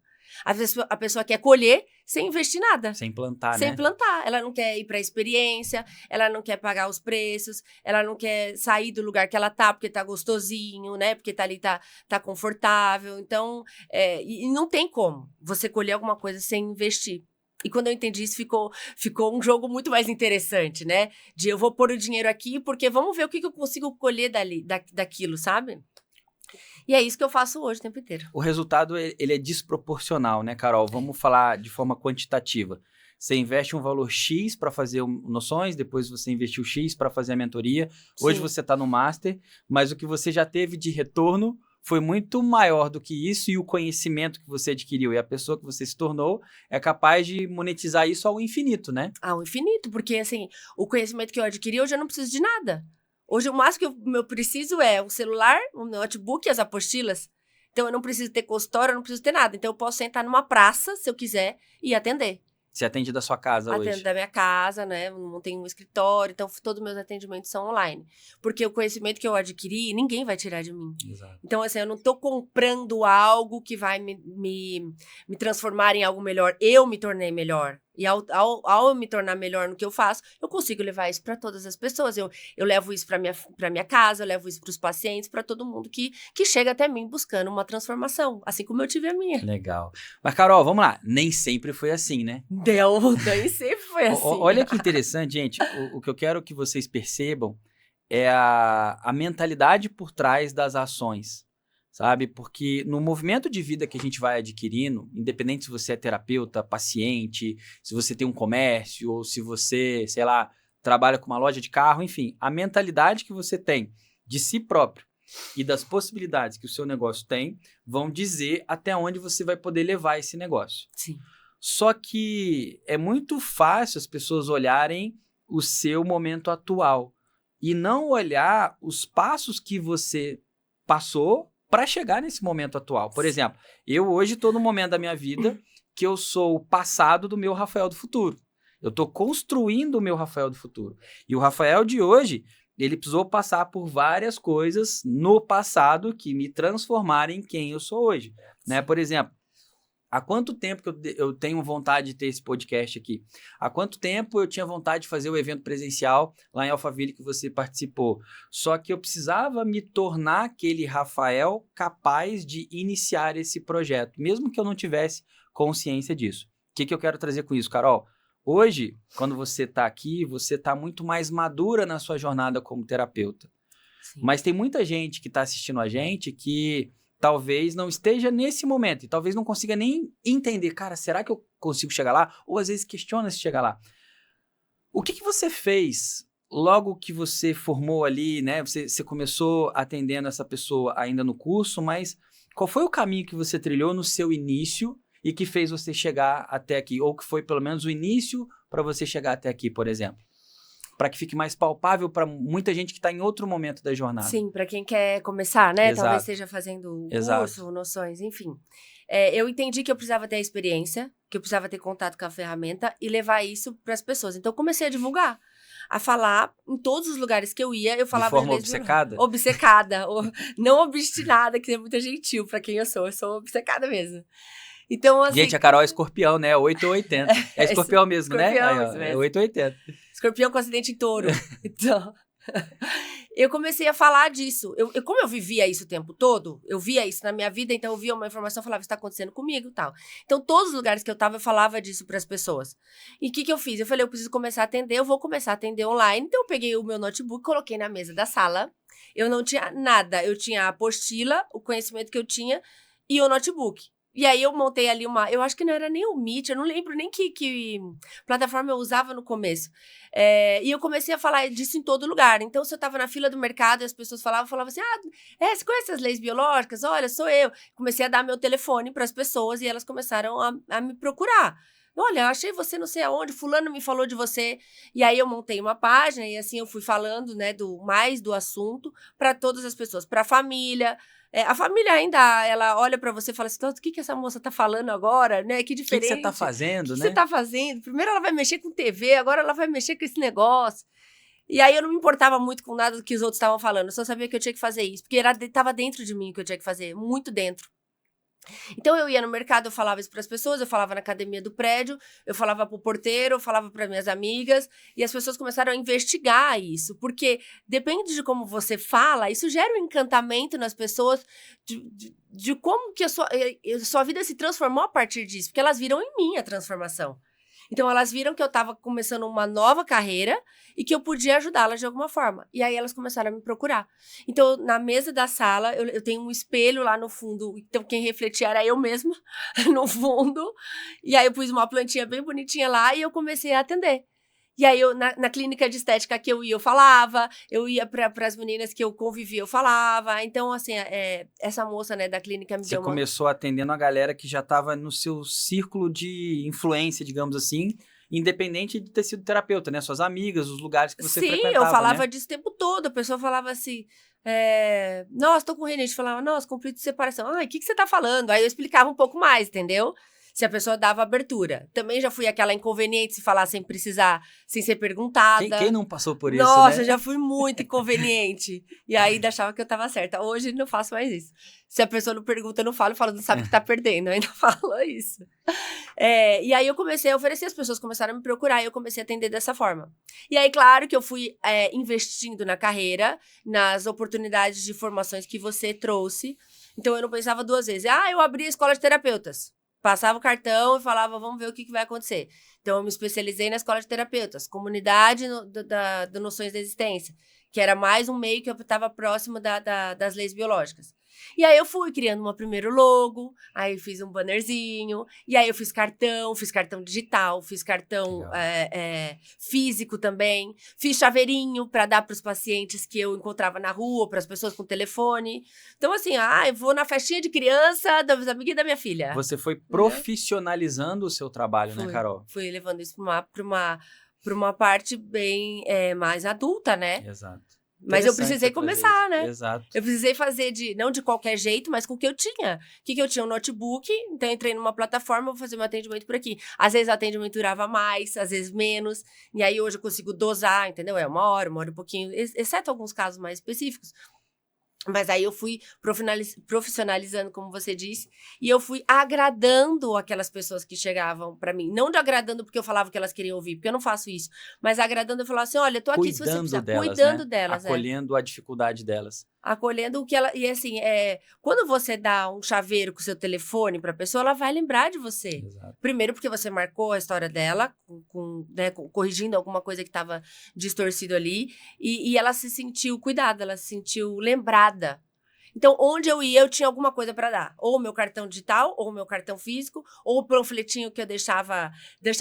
A pessoa quer colher sem investir nada. Sem plantar, Sem né? plantar. Ela não quer ir para a experiência, ela não quer pagar os preços, ela não quer sair do lugar que ela tá, porque tá gostosinho, né? Porque tá ali, tá confortável. Então, e não tem como você colher alguma coisa sem investir. E quando eu entendi isso, ficou um jogo muito mais interessante, né? De eu vou pôr o dinheiro aqui, porque vamos ver o que eu consigo colher daquilo, sabe? E é isso que eu faço hoje o tempo inteiro. O resultado, ele é desproporcional, né, Carol? Vamos falar de forma quantitativa. Você investe um valor X para fazer noções, depois você investiu X para fazer a mentoria. Hoje você está no Master, mas o que você já teve de retorno foi muito maior do que isso, e o conhecimento que você adquiriu e a pessoa que você se tornou é capaz de monetizar isso ao infinito, né? Ao infinito, porque assim, o conhecimento que eu adquiri, hoje eu não preciso de nada. Hoje o máximo que eu preciso é o celular, o notebook e as apostilas. Então eu não preciso ter consultório, eu não preciso ter nada. Então eu posso sentar numa praça, se eu quiser, e atender. Você atende da sua casa hoje? Atendo da minha casa, né? Não tenho um escritório, então todos os meus atendimentos são online. Porque o conhecimento que eu adquiri, ninguém vai tirar de mim. Exato. Então, assim, eu não tô comprando algo que vai me transformar em algo melhor. Eu me tornei melhor. E ao eu me tornar melhor no que eu faço, eu consigo levar isso para todas as pessoas. Eu levo isso para minha casa, eu levo isso para os pacientes, para todo mundo que chega até mim buscando uma transformação, assim como eu tive a minha. Legal. Mas, Carol, vamos lá. Nem sempre foi assim, né? Nem sempre foi assim. Olha que interessante, gente. O que eu quero que vocês percebam é a mentalidade por trás das ações, sabe? Porque no movimento de vida que a gente vai adquirindo, independente se você é terapeuta, paciente, se você tem um comércio ou se você, sei lá, trabalha com uma loja de carro, enfim, a mentalidade que você tem de si próprio e das possibilidades que o seu negócio tem vão dizer até onde você vai poder levar esse negócio. Sim. Só que é muito fácil as pessoas olharem o seu momento atual e não olhar os passos que você passou para chegar nesse momento atual. Por exemplo, eu hoje estou no momento da minha vida que eu sou o passado do meu Rafael do futuro. Eu estou construindo o meu Rafael do futuro. E o Rafael de hoje, ele precisou passar por várias coisas no passado que me transformaram em quem eu sou hoje. Né? Por exemplo, há quanto tempo que eu tenho vontade de ter esse podcast aqui? Há quanto tempo eu tinha vontade de fazer o evento presencial lá em Alphaville que você participou? Só que eu precisava me tornar aquele Rafael capaz de iniciar esse projeto, mesmo que eu não tivesse consciência disso. O que eu quero trazer com isso, Carol? Hoje, quando você está aqui, você está muito mais madura na sua jornada como terapeuta. Sim. Mas tem muita gente que está assistindo a gente que talvez não esteja nesse momento e talvez não consiga nem entender, cara, será que eu consigo chegar lá? Ou às vezes questiona se chegar lá. O que você fez logo que você formou ali, né? Você começou atendendo essa pessoa ainda no curso, mas qual foi o caminho que você trilhou no seu início e que fez você chegar até aqui? Ou que foi pelo menos o início para você chegar até aqui, por exemplo? Para que fique mais palpável para muita gente que está em outro momento da jornada. Sim, para quem quer começar, né? Exato. Talvez esteja fazendo curso, noções, enfim. Eu entendi que eu precisava ter a experiência, que eu precisava ter contato com a ferramenta e levar isso para as pessoas. Então, eu comecei a divulgar, a falar em todos os lugares que eu ia, eu falava... De forma obcecada? Obcecada, não obstinada, que é muito gentil para quem eu sou obcecada mesmo. Então, assim... Gente, a Carol é escorpião, né? 8 ou 80. É escorpião mesmo, né? Aí, mesmo. É 8 ou 80. Escorpião com acidente em touro. Então, eu comecei a falar disso. Como eu vivia isso o tempo todo, eu via isso na minha vida, então eu via uma informação e falava, isso está acontecendo comigo e tal. Então, todos os lugares que eu estava, eu falava disso para as pessoas. E o que eu fiz? Eu falei, eu preciso começar a atender, eu vou começar a atender online. Então, eu peguei o meu notebook, coloquei na mesa da sala. Eu não tinha nada. Eu tinha a apostila, o conhecimento que eu tinha e o notebook. E aí eu montei ali eu acho que não era nem o Meet, eu não lembro nem que plataforma eu usava no começo. E eu comecei a falar disso em todo lugar. Então, se eu tava na fila do mercado e as pessoas falavam assim, você conhece as leis biológicas? Olha, sou eu. Comecei a dar meu telefone para as pessoas e elas começaram a me procurar. Olha, eu achei você não sei aonde, fulano me falou de você. E aí eu montei uma página e assim eu fui falando, né, mais do assunto para todas as pessoas, para a família. A família ainda, ela olha pra você e fala assim, o que essa moça tá falando agora, né? Que O diferente. que você tá fazendo, O que né? você tá fazendo? Primeiro ela vai mexer com TV, agora ela vai mexer com esse negócio. E aí eu não me importava muito com nada do que os outros estavam falando, eu só sabia que eu tinha que fazer isso, porque tava dentro de mim que eu tinha que fazer, muito dentro. Então eu ia no mercado, eu falava isso para as pessoas, eu falava na academia do prédio, eu falava pro porteiro, eu falava para minhas amigas, e as pessoas começaram a investigar isso, porque depende de como você fala, isso gera um encantamento nas pessoas de como que a sua vida se transformou a partir disso, porque elas viram em mim a transformação. Então, elas viram que eu estava começando uma nova carreira e que eu podia ajudá-las de alguma forma. E aí, elas começaram a me procurar. Então, na mesa da sala, eu tenho um espelho lá no fundo. Então, quem refletia era eu mesma, no fundo. E aí, eu pus uma plantinha bem bonitinha lá e eu comecei a atender. E aí, na clínica de estética que eu falava, eu ia para as meninas que eu convivia, eu falava. Então, assim, essa moça, né, da clínica me Você deu uma... começou atendendo a galera que já estava no seu círculo de influência, digamos assim, independente de ter sido terapeuta, né? Suas amigas, os lugares que você frequentava, eu falava né? disso o tempo todo. A pessoa falava assim, nossa, tô com rinite. Falava, nossa, conflito de separação. Ai, o que você tá falando? Aí eu explicava um pouco mais, entendeu? Se a pessoa dava abertura. Também já fui aquela inconveniente, se falar sem precisar, sem ser perguntada. Quem não passou por isso, Nossa, né? já fui muito inconveniente. E aí achava que eu tava certa. Hoje não faço mais isso. Se a pessoa não pergunta, eu não falo. Eu falo, não sabe que tá perdendo. Eu ainda falo isso. E aí eu comecei a oferecer, as pessoas começaram a me procurar e eu comecei a atender dessa forma. E aí, claro que eu fui investindo na carreira, nas oportunidades de formações que você trouxe. Então eu não pensava duas vezes. Eu abri a escola de terapeutas. Passava o cartão e falava, vamos ver o que vai acontecer. Então, eu me especializei na escola de terapeutas, comunidade do Noções da Existência, que era mais um meio que eu estava próximo das leis biológicas. E aí, eu fui criando um primeiro logo, aí fiz um bannerzinho, e aí eu fiz cartão digital, fiz cartão físico também, fiz chaveirinho para dar para os pacientes que eu encontrava na rua, para as pessoas com telefone. Então, assim, eu vou na festinha de criança das amigas da minha filha. Você foi profissionalizando o seu trabalho, né, Carol? Fui levando isso para uma parte bem mais adulta, né? Exato. Mas eu precisei começar, né? Exato. Eu precisei fazer não de qualquer jeito, mas com o que eu tinha. O que eu tinha? Um notebook, então eu entrei numa plataforma, vou fazer meu atendimento por aqui. Às vezes o atendimento durava mais, às vezes menos. E aí hoje eu consigo dosar, entendeu? Uma hora e pouquinho, exceto alguns casos mais específicos. Mas aí eu fui profissionalizando, como você disse, e eu fui agradando aquelas pessoas que chegavam pra mim. Não de agradando porque eu falava o que elas queriam ouvir, porque eu não faço isso. Mas agradando, eu falava assim, olha, tô aqui se você precisar. Cuidando delas, acolhendo a dificuldade delas. Acolhendo o que ela... E assim, quando você dá um chaveiro com o seu telefone pra pessoa, ela vai lembrar de você. Exato. Primeiro porque você marcou a história dela, corrigindo alguma coisa que estava distorcido ali, e ela se sentiu cuidada, ela se sentiu lembrada. Então, onde eu ia, eu tinha alguma coisa para dar. Ou o meu cartão digital, ou o meu cartão físico, ou o panfletinho que eu deixava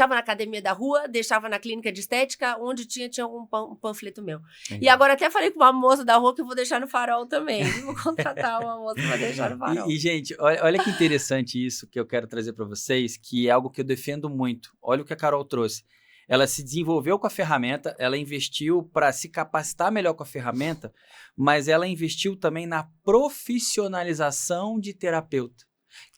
na academia da rua, deixava na clínica de estética, onde tinha um panfleto meu. Entendi. E agora até falei com uma moça da rua que eu vou deixar no farol também. Vou contratar uma moça para deixar no farol. E gente, olha que interessante isso que eu quero trazer para vocês, que é algo que eu defendo muito. Olha o que a Carol trouxe. Ela se desenvolveu com a ferramenta, ela investiu para se capacitar melhor com a ferramenta, mas ela investiu também na profissionalização de terapeuta,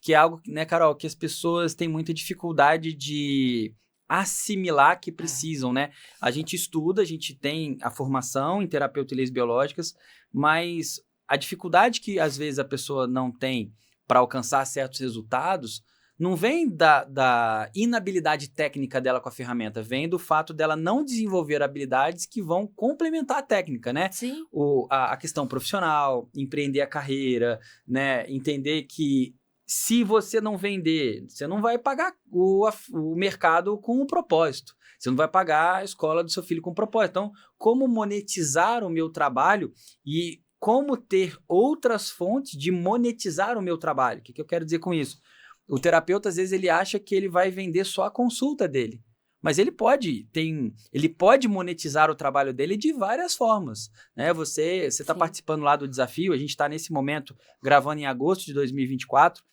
que é algo, né, Carol, que as pessoas têm muita dificuldade de assimilar que precisam, né? A gente estuda, a gente tem a formação em terapeuta e leis biológicas, mas a dificuldade que às vezes a pessoa não tem para alcançar certos resultados não vem da inabilidade técnica dela com a ferramenta, vem do fato dela não desenvolver habilidades que vão complementar a técnica, né? Sim. A questão profissional, empreender a carreira, né? Entender que se você não vender, você não vai pagar o mercado com um propósito. Você não vai pagar a escola do seu filho com um propósito. Então, como monetizar o meu trabalho e como ter outras fontes de monetizar o meu trabalho? O que eu quero dizer com isso? O terapeuta, às vezes, ele acha que ele vai vender só a consulta dele. Mas ele pode monetizar o trabalho dele de várias formas, né? Você está participando lá do desafio, a gente está nesse momento gravando em agosto de 2024,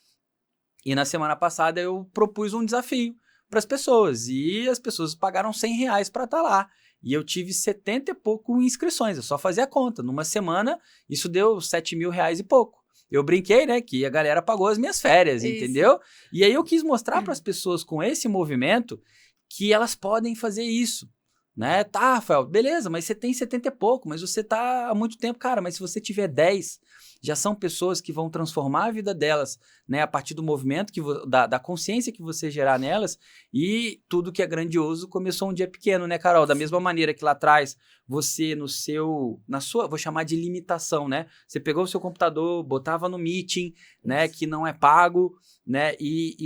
e na semana passada eu propus um desafio para as pessoas, e as pessoas pagaram R$100 para estar lá. E eu tive 70 e pouco inscrições, eu só fazia a conta. Numa semana, isso deu R$7.000 e pouco. Eu brinquei, né, que a galera pagou as minhas férias, entendeu? E aí eu quis mostrar para as pessoas com esse movimento que elas podem fazer isso, né? Tá, Rafael, beleza, mas você tem 70 e pouco, mas você tá há muito tempo. Cara, mas se você tiver 10, já são pessoas que vão transformar a vida delas, né? A partir do movimento, da consciência que você gerar nelas, e tudo que é grandioso começou um dia pequeno, né, Carol? Da mesma maneira que lá atrás, você vou chamar de limitação, né? Você pegou o seu computador, botava no meeting, né, que não é pago, né, e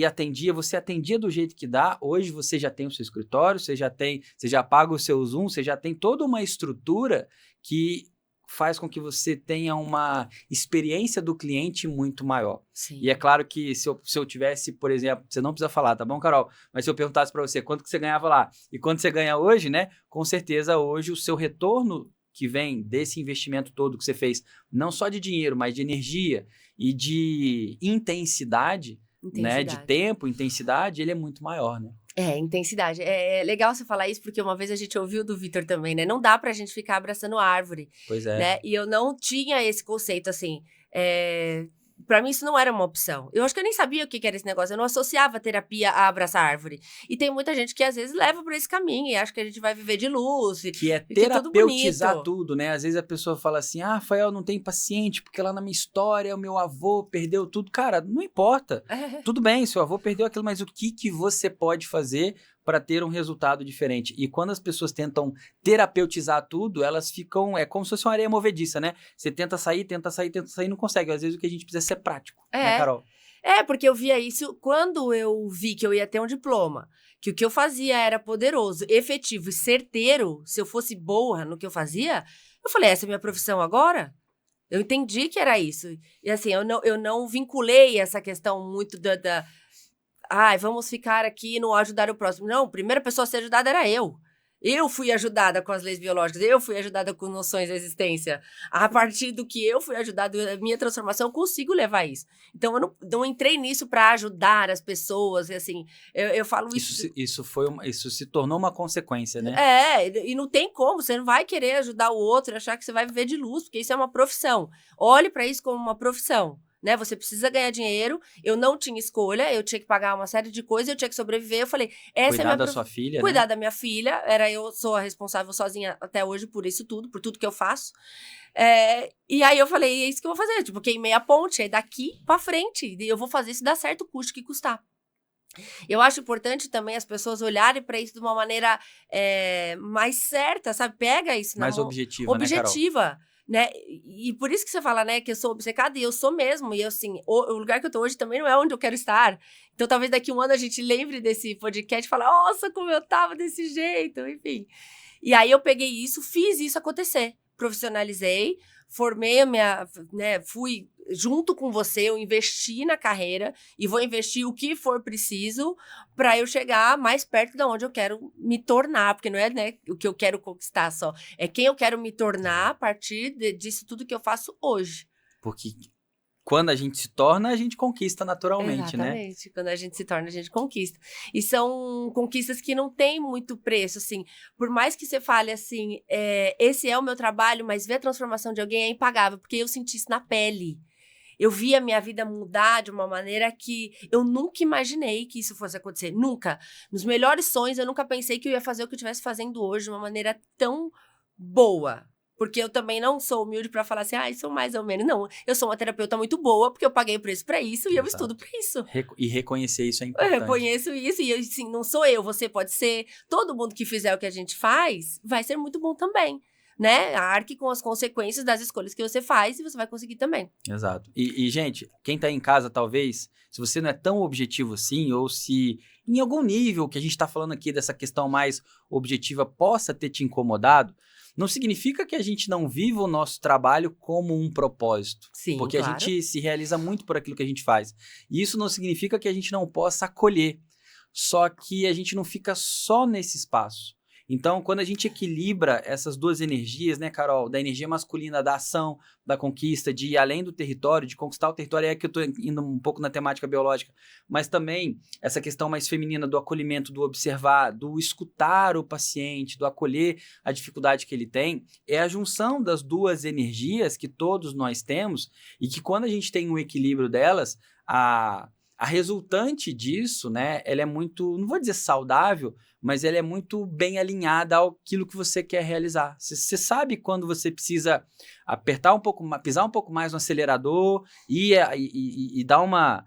você atendia do jeito que dá. Hoje você já tem o seu escritório, você já paga o seu Zoom, você já tem toda uma estrutura que faz com que você tenha uma experiência do cliente muito maior. Sim. E é claro que se eu tivesse, por exemplo, você não precisa falar, tá bom, Carol? Mas se eu perguntasse para você quanto que você ganhava lá e quanto você ganha hoje, né? Com certeza hoje o seu retorno que vem desse investimento todo que você fez, não só de dinheiro, mas de energia e de intensidade, né? De tempo, intensidade, ele é muito maior, né? Intensidade. É legal você falar isso, porque uma vez a gente ouviu do Vitor também, né? Não dá pra gente ficar abraçando árvore. Pois é. Né? E eu não tinha esse conceito, assim. Pra mim, isso não era uma opção. Eu acho que eu nem sabia o que era esse negócio. Eu não associava a terapia a abraçar árvore. E tem muita gente que, às vezes, leva pra esse caminho e acha que a gente vai viver de luz. Que é terapeutizar tudo, né? Às vezes a pessoa fala assim, Rafael, não tem paciente, porque lá na minha história o meu avô perdeu tudo. Cara, não importa. Tudo bem, seu avô perdeu aquilo, mas o que você pode fazer para ter um resultado diferente? E quando as pessoas tentam terapeutizar tudo, elas ficam, é como se fosse uma areia movediça, né? Você tenta sair, não consegue. Às vezes o que a gente precisa é ser prático, né, Carol? Porque eu via isso quando eu vi que eu ia ter um diploma, que o que eu fazia era poderoso, efetivo e certeiro. Se eu fosse boa no que eu fazia, eu falei, essa é a minha profissão agora? Eu entendi que era isso. E assim, eu não vinculei essa questão muito vamos ficar aqui e não ajudar o próximo. Não, a primeira pessoa a ser ajudada era eu. Eu fui ajudada com as leis biológicas, eu fui ajudada com noções da existência. A partir do que eu fui ajudada, a minha transformação, eu consigo levar isso. Então, eu não entrei nisso para ajudar as pessoas, e assim, eu falo isso... Isso se tornou uma consequência, né? E não tem como, você não vai querer ajudar o outro e achar que você vai viver de luz, porque isso é uma profissão. Olhe para isso como uma profissão. Né? Você precisa ganhar dinheiro, eu não tinha escolha, eu tinha que pagar uma série de coisas, eu tinha que sobreviver, eu falei, Cuidar da sua filha, Cuidar da minha filha, eu sou a responsável sozinha até hoje por isso tudo, por tudo que eu faço. E aí eu falei, é isso que eu vou fazer, tipo, queimei a ponte, aí daqui pra frente, eu vou fazer isso dar certo, custe o que custar. Eu acho importante também as pessoas olharem para isso de uma maneira mais certa, sabe? Pega isso mais objetiva, né, Carol? Né? E por isso que você fala, né, que eu sou obcecada, e eu sou mesmo, e assim, o lugar que eu tô hoje também não é onde eu quero estar. Então, talvez daqui a um ano a gente lembre desse podcast e fale, nossa, como eu tava desse jeito, enfim. E aí eu peguei isso, fiz isso acontecer, profissionalizei, formei fui junto com você, eu investi na carreira e vou investir o que for preciso para eu chegar mais perto de onde eu quero me tornar, porque não é, né, o que eu quero conquistar só, é quem eu quero me tornar a partir disso tudo que eu faço hoje. Porque quando a gente se torna, a gente conquista naturalmente, né? Exatamente. Quando a gente se torna, a gente conquista. E são conquistas que não tem muito preço, assim. Por mais que você fale assim, esse é o meu trabalho, mas ver a transformação de alguém é impagável, porque eu senti isso na pele. Eu vi a minha vida mudar de uma maneira que eu nunca imaginei que isso fosse acontecer. Nunca. Nos melhores sonhos, eu nunca pensei que eu ia fazer o que eu estivesse fazendo hoje de uma maneira tão boa. Porque eu também não sou humilde pra falar assim, sou mais ou menos. Não, eu sou uma terapeuta muito boa, porque eu paguei o preço pra isso e eu estudo pra isso. E reconhecer isso é importante. Eu reconheço isso e, assim, não sou eu, você pode ser. Todo mundo que fizer o que a gente faz vai ser muito bom também, né? Arque com as consequências das escolhas que você faz e você vai conseguir também. Exato. E gente, quem tá em casa, talvez, se você não é tão objetivo assim, ou se em algum nível que a gente tá falando aqui dessa questão mais objetiva possa ter te incomodado, não significa que a gente não viva o nosso trabalho como um propósito. Sim, Porque claro. a gente se realiza muito por aquilo que a gente faz. E isso não significa que a gente não possa acolher. Só que a gente não fica só nesse espaço. Então, quando a gente equilibra essas duas energias, né, Carol? Da energia masculina, da ação, da conquista, de ir além do território, de conquistar o território, é que eu tô indo um pouco na temática biológica, mas também essa questão mais feminina do acolhimento, do observar, do escutar o paciente, do acolher a dificuldade que ele tem, é a junção das duas energias que todos nós temos e que quando a gente tem um equilíbrio delas, a resultante disso, né, ela é muito, não vou dizer saudável, mas ela é muito bem alinhada àquilo que você quer realizar. Você sabe quando você precisa apertar um pouco, pisar um pouco mais no acelerador e dar uma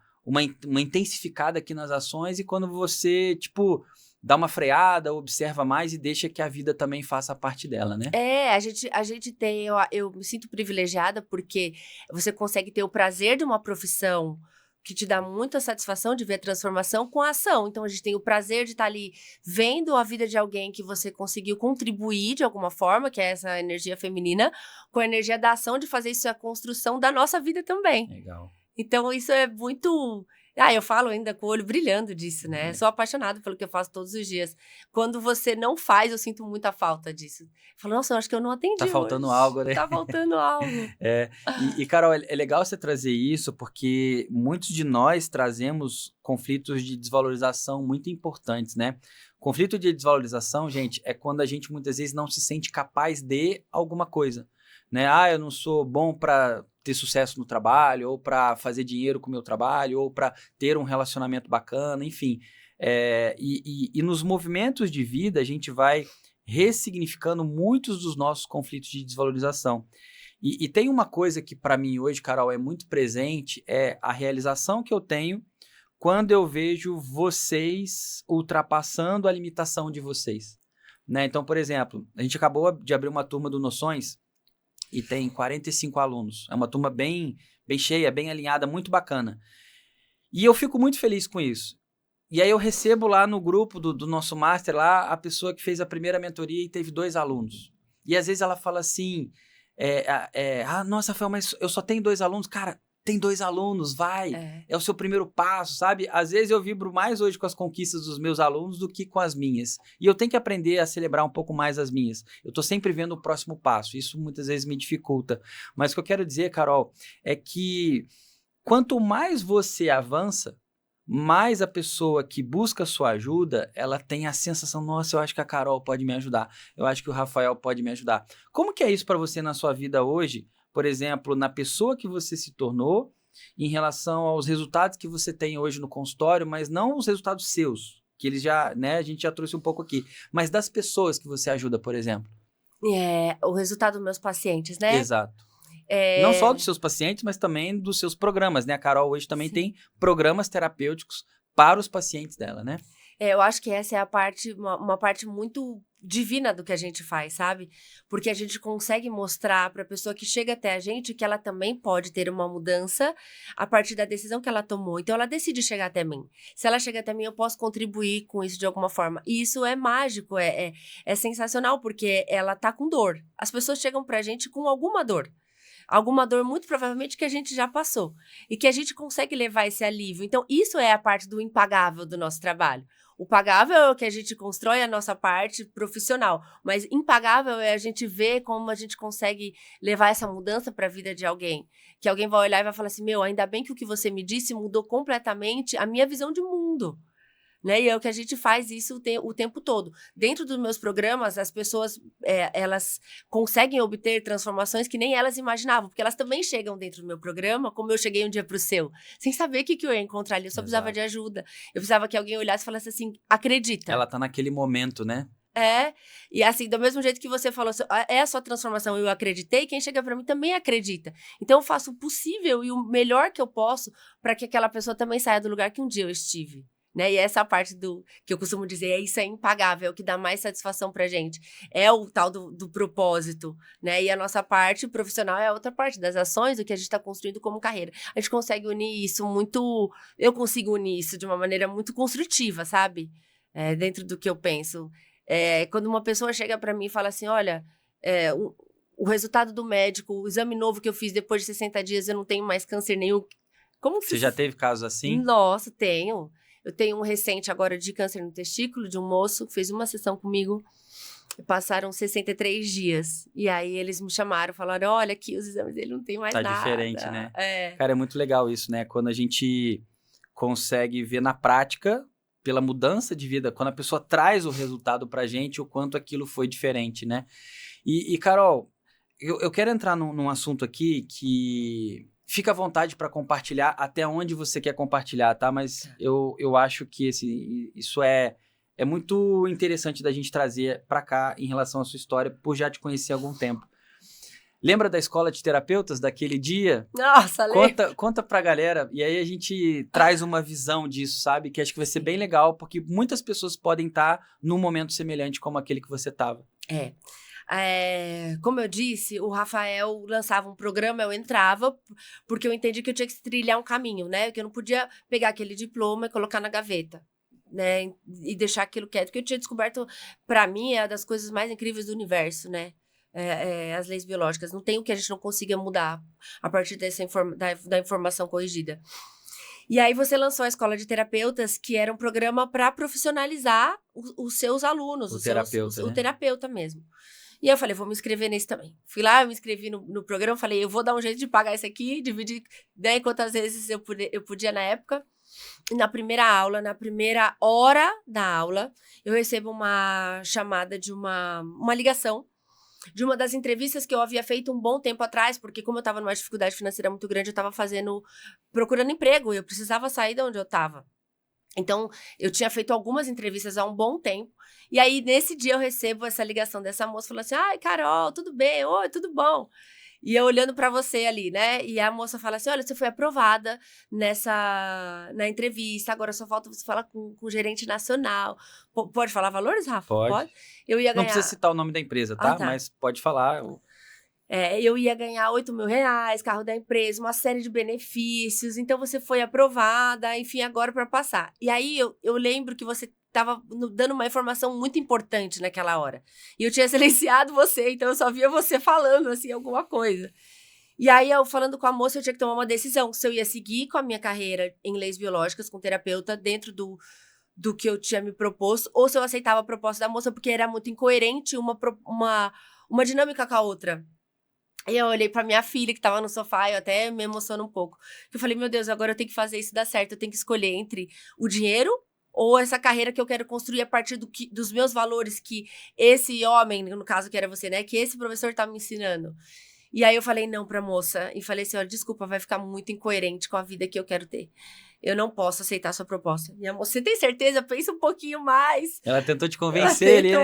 intensificada aqui nas ações, e quando você, tipo, dá uma freada, observa mais e deixa que a vida também faça parte dela, né? A gente tem, eu me sinto privilegiada porque você consegue ter o prazer de uma profissão que te dá muita satisfação de ver a transformação com a ação. Então, a gente tem o prazer de estar ali vendo a vida de alguém que você conseguiu contribuir de alguma forma, que é essa energia feminina, com a energia da ação de fazer isso a construção da nossa vida também. Legal. Então, isso é muito... eu falo ainda com o olho brilhando disso, né? Sou apaixonada pelo que eu faço todos os dias. Quando você não faz, eu sinto muita falta disso. Eu falo, nossa, eu acho que eu não atendi Tá faltando hoje. algo, né? Tá faltando algo. Carol, é legal você trazer isso, porque muitos de nós trazemos conflitos de desvalorização muito importantes, né? Conflito de desvalorização, gente, é quando a gente muitas vezes não se sente capaz de alguma coisa, né? Eu não sou bom para ter sucesso no trabalho, ou para fazer dinheiro com o meu trabalho, ou para ter um relacionamento bacana, enfim. E nos movimentos de vida, a gente vai ressignificando muitos dos nossos conflitos de desvalorização. E tem uma coisa que para mim hoje, Carol, é muito presente, é a realização que eu tenho quando eu vejo vocês ultrapassando a limitação de vocês, né? Então, por exemplo, a gente acabou de abrir uma turma do Noções e tem 45 alunos. É uma turma bem cheia, bem alinhada, muito bacana. E eu fico muito feliz com isso. E aí eu recebo lá no grupo do nosso master lá a pessoa que fez a primeira mentoria e teve 2 alunos. E às vezes ela fala assim, nossa, Rafael, mas eu só tenho 2 alunos. Cara, tem 2 alunos, vai. É o seu primeiro passo, sabe? Às vezes eu vibro mais hoje com as conquistas dos meus alunos do que com as minhas. E eu tenho que aprender a celebrar um pouco mais as minhas. Eu tô sempre vendo o próximo passo. Isso muitas vezes me dificulta. Mas o que eu quero dizer, Carol, é que quanto mais você avança, mais a pessoa que busca sua ajuda, ela tem a sensação, nossa, eu acho que a Carol pode me ajudar. Eu acho que o Rafael pode me ajudar. Como que é isso para você na sua vida hoje? Por exemplo, na pessoa que você se tornou, em relação aos resultados que você tem hoje no consultório, mas não os resultados seus, que eles já, né, a gente já trouxe um pouco aqui, mas das pessoas que você ajuda, por exemplo. O resultado dos meus pacientes, né? Exato. Não só dos seus pacientes, mas também dos seus programas, né? A Carol hoje também tem programas terapêuticos para os pacientes dela, né? Eu acho que essa é a parte, uma parte muito divina do que a gente faz, sabe? Porque a gente consegue mostrar para a pessoa que chega até a gente que ela também pode ter uma mudança a partir da decisão que ela tomou. Então, ela decide chegar até mim. Se ela chega até mim, eu posso contribuir com isso de alguma forma. E isso é mágico, é sensacional, porque ela tá com dor. As pessoas chegam pra gente com alguma dor. Alguma dor, muito provavelmente, que a gente já passou. E que a gente consegue levar esse alívio. Então, isso é a parte do impagável do nosso trabalho. O pagável é o que a gente constrói a nossa parte profissional. Mas impagável é a gente ver como a gente consegue levar essa mudança para a vida de alguém. Que alguém vai olhar e vai falar assim, ainda bem que o que você me disse mudou completamente a minha visão de mundo. Né? E é o que a gente faz isso o tempo todo. Dentro dos meus programas, as pessoas, elas conseguem obter transformações que nem elas imaginavam, porque elas também chegam dentro do meu programa, como eu cheguei um dia pro seu, sem saber o que eu ia encontrar ali, eu só precisava de ajuda. Eu precisava que alguém olhasse e falasse assim, acredita. Ela tá naquele momento, né? E assim, do mesmo jeito que você falou, é a sua transformação, eu acreditei, quem chega pra mim também acredita. Então eu faço o possível e o melhor que eu posso para que aquela pessoa também saia do lugar que um dia eu estive. Né? E essa parte que eu costumo dizer, isso é impagável, é o que dá mais satisfação pra gente. É o tal do propósito, né? E a nossa parte profissional é a outra parte das ações, do que a gente tá construindo como carreira. A gente consegue unir isso muito... Eu consigo unir isso de uma maneira muito construtiva, sabe? Dentro do que eu penso. Quando uma pessoa chega pra mim e fala assim, olha, o resultado do médico, o exame novo que eu fiz depois de 60 dias, eu não tenho mais câncer nenhum. Como que Você já teve casos assim? Nossa, tenho. Eu tenho um recente agora de câncer no testículo, de um moço que fez uma sessão comigo. Passaram 63 dias. E aí eles me chamaram, falaram, olha aqui, os exames dele não tem mais Tá nada. diferente, né? É. Cara, é muito legal isso, né? Quando a gente consegue ver na prática, pela mudança de vida, quando a pessoa traz o resultado pra gente, o quanto aquilo foi diferente, né? E Carol, eu quero entrar num assunto aqui que fica à vontade para compartilhar até onde você quer compartilhar, tá? Mas eu acho que isso é muito interessante da gente trazer para cá em relação à sua história, por já te conhecer há algum tempo. Lembra da escola de terapeutas daquele dia? Nossa, lembro. Conta pra galera, e aí a gente traz uma visão disso, sabe? Que acho que vai ser bem legal, porque muitas pessoas podem estar num momento semelhante como aquele que você estava. Como eu disse, o Rafael lançava um programa, eu entrava, porque eu entendi que eu tinha que trilhar um caminho, né? Que eu não podia pegar aquele diploma e colocar na gaveta, né? E deixar aquilo quieto, porque eu tinha descoberto, pra mim, é uma das coisas mais incríveis do universo, né? As leis biológicas. Não tem o que a gente não consiga mudar a partir da informação corrigida. E aí você lançou a Escola de Terapeutas, que era um programa para profissionalizar os seus alunos. O terapeuta, né? O terapeuta mesmo. E aí eu falei, vou me inscrever nesse também. Fui lá, eu me inscrevi no programa, falei, eu vou dar um jeito de pagar isso aqui, dividir, né, quantas vezes eu podia na época. E na primeira aula, na primeira hora da aula, eu recebo uma chamada de uma ligação de uma das entrevistas que eu havia feito um bom tempo atrás, porque como eu estava numa dificuldade financeira muito grande, eu estava procurando emprego, e eu precisava sair de onde eu estava. Então, eu tinha feito algumas entrevistas há um bom tempo, e aí, nesse dia, eu recebo essa ligação dessa moça, falando assim, ai, Carol, tudo bem? Oi, tudo bom? E eu olhando pra você ali, né? E a moça fala assim, olha, você foi aprovada na entrevista, agora só falta você falar com o gerente nacional. Pode falar valores, Rafa? Pode. Eu ia ganhar... Não precisa citar o nome da empresa, tá? Tá. Mas pode falar. Eu ia ganhar R$8.000, carro da empresa, uma série de benefícios. Então, você foi aprovada, enfim, agora para passar. E aí, eu lembro que você estava dando uma informação muito importante naquela hora. E eu tinha silenciado você, então eu só via você falando, assim, alguma coisa. E aí, eu falando com a moça, eu tinha que tomar uma decisão. Se eu ia seguir com a minha carreira em leis biológicas, com terapeuta, dentro do que eu tinha me proposto, ou se eu aceitava a proposta da moça, porque era muito incoerente uma dinâmica com a outra. E eu olhei pra minha filha, que tava no sofá, eu até me emociono um pouco. Eu falei, meu Deus, agora eu tenho que fazer isso dar certo. Eu tenho que escolher entre o dinheiro ou essa carreira que eu quero construir a partir dos meus valores, que esse homem, no caso que era você, né? Que esse professor tá me ensinando. E aí eu falei não pra moça. E falei assim, olha, desculpa, vai ficar muito incoerente com a vida que eu quero ter. Eu não posso aceitar a sua proposta. E a moça, você tem certeza? Pensa um pouquinho mais. Ela tentou te convencer ali, né?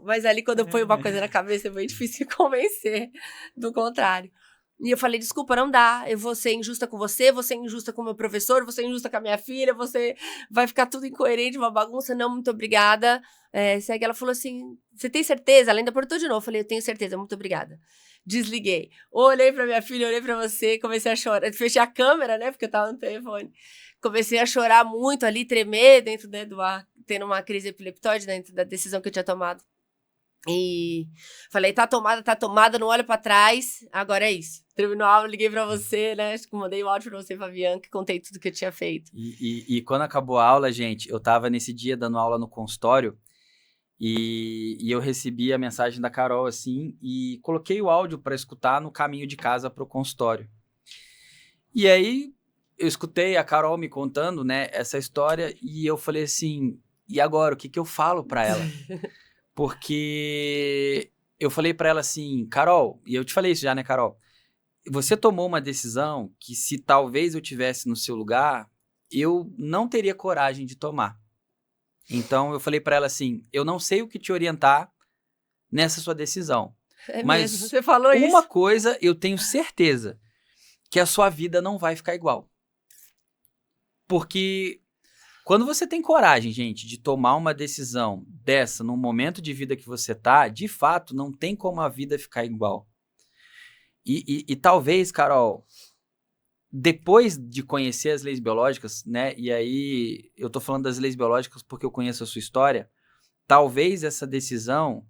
Mas ali, quando eu ponho uma coisa na cabeça, é bem difícil convencer do contrário. E eu falei, desculpa, não dá. Eu vou ser injusta com você, vou ser injusta com o meu professor, vou ser injusta com a minha filha, vai ficar tudo incoerente, uma bagunça. Não, muito obrigada. Segue. Ela falou assim, você tem certeza? Ela ainda perguntou de novo. Eu falei, eu tenho certeza, muito obrigada. Desliguei. Olhei pra minha filha, olhei pra você, comecei a chorar. Fechei a câmera, né, porque eu tava no telefone. Comecei a chorar muito ali, tremer dentro, né, tendo uma crise epileptóide dentro da decisão que eu tinha tomado. E falei, tá tomada, não olha pra trás, agora é isso. Terminou a aula, liguei pra você, né, acho que mandei um áudio pra você, Fabiana, que contei tudo que eu tinha feito. E quando acabou a aula, gente, eu tava nesse dia dando aula no consultório e eu recebi a mensagem da Carol, assim, e coloquei o áudio pra escutar no caminho de casa pro consultório. E aí, eu escutei a Carol me contando, né, essa história e eu falei assim, e agora, o que que eu falo pra ela? Porque eu falei pra ela assim, Carol, e eu te falei isso já, né, Carol? Você tomou uma decisão que se talvez eu tivesse no seu lugar, eu não teria coragem de tomar. Então, eu falei pra ela assim, eu não sei o que te orientar nessa sua decisão. Mas mesmo, você falou uma isso. coisa eu tenho certeza, que a sua vida não vai ficar igual. Porque quando você tem coragem, gente, de tomar uma decisão dessa no momento de vida que você tá, de fato, não tem como a vida ficar igual. E talvez, Carol, depois de conhecer as leis biológicas, né, e aí eu tô falando das leis biológicas porque eu conheço a sua história, talvez essa decisão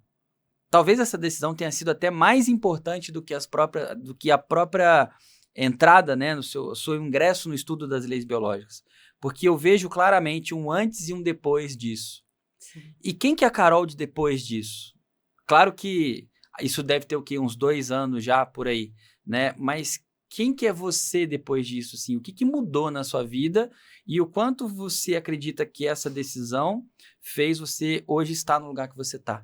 talvez essa decisão tenha sido até mais importante do que a própria entrada, né, no seu ingresso no estudo das leis biológicas. Porque eu vejo claramente um antes e um depois disso. Sim. E quem que é a Carol de depois disso? Claro que isso deve ter o quê? Uns 2 anos já por aí, né? Mas quem que é você depois disso, assim? O que mudou na sua vida e o quanto você acredita que essa decisão fez você hoje estar no lugar que você está?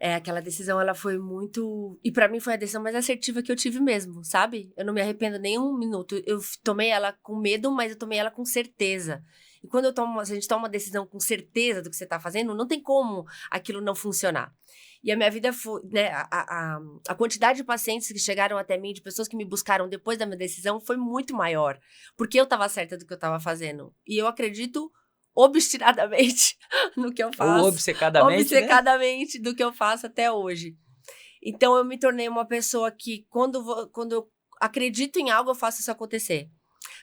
Aquela decisão, ela foi muito... E pra mim foi a decisão mais assertiva que eu tive mesmo, sabe? Eu não me arrependo nem um minuto. Eu tomei ela com medo, mas eu tomei ela com certeza. E quando a gente toma uma decisão com certeza do que você tá fazendo, não tem como aquilo não funcionar. E a minha vida foi, né, a quantidade de pacientes que chegaram até mim, de pessoas que me buscaram depois da minha decisão, foi muito maior. Porque eu tava certa do que eu tava fazendo. E eu acredito obstinadamente no que eu faço. Ou obcecadamente, né? Obcecadamente do que eu faço até hoje. Então, eu me tornei uma pessoa que, quando eu acredito em algo, eu faço isso acontecer.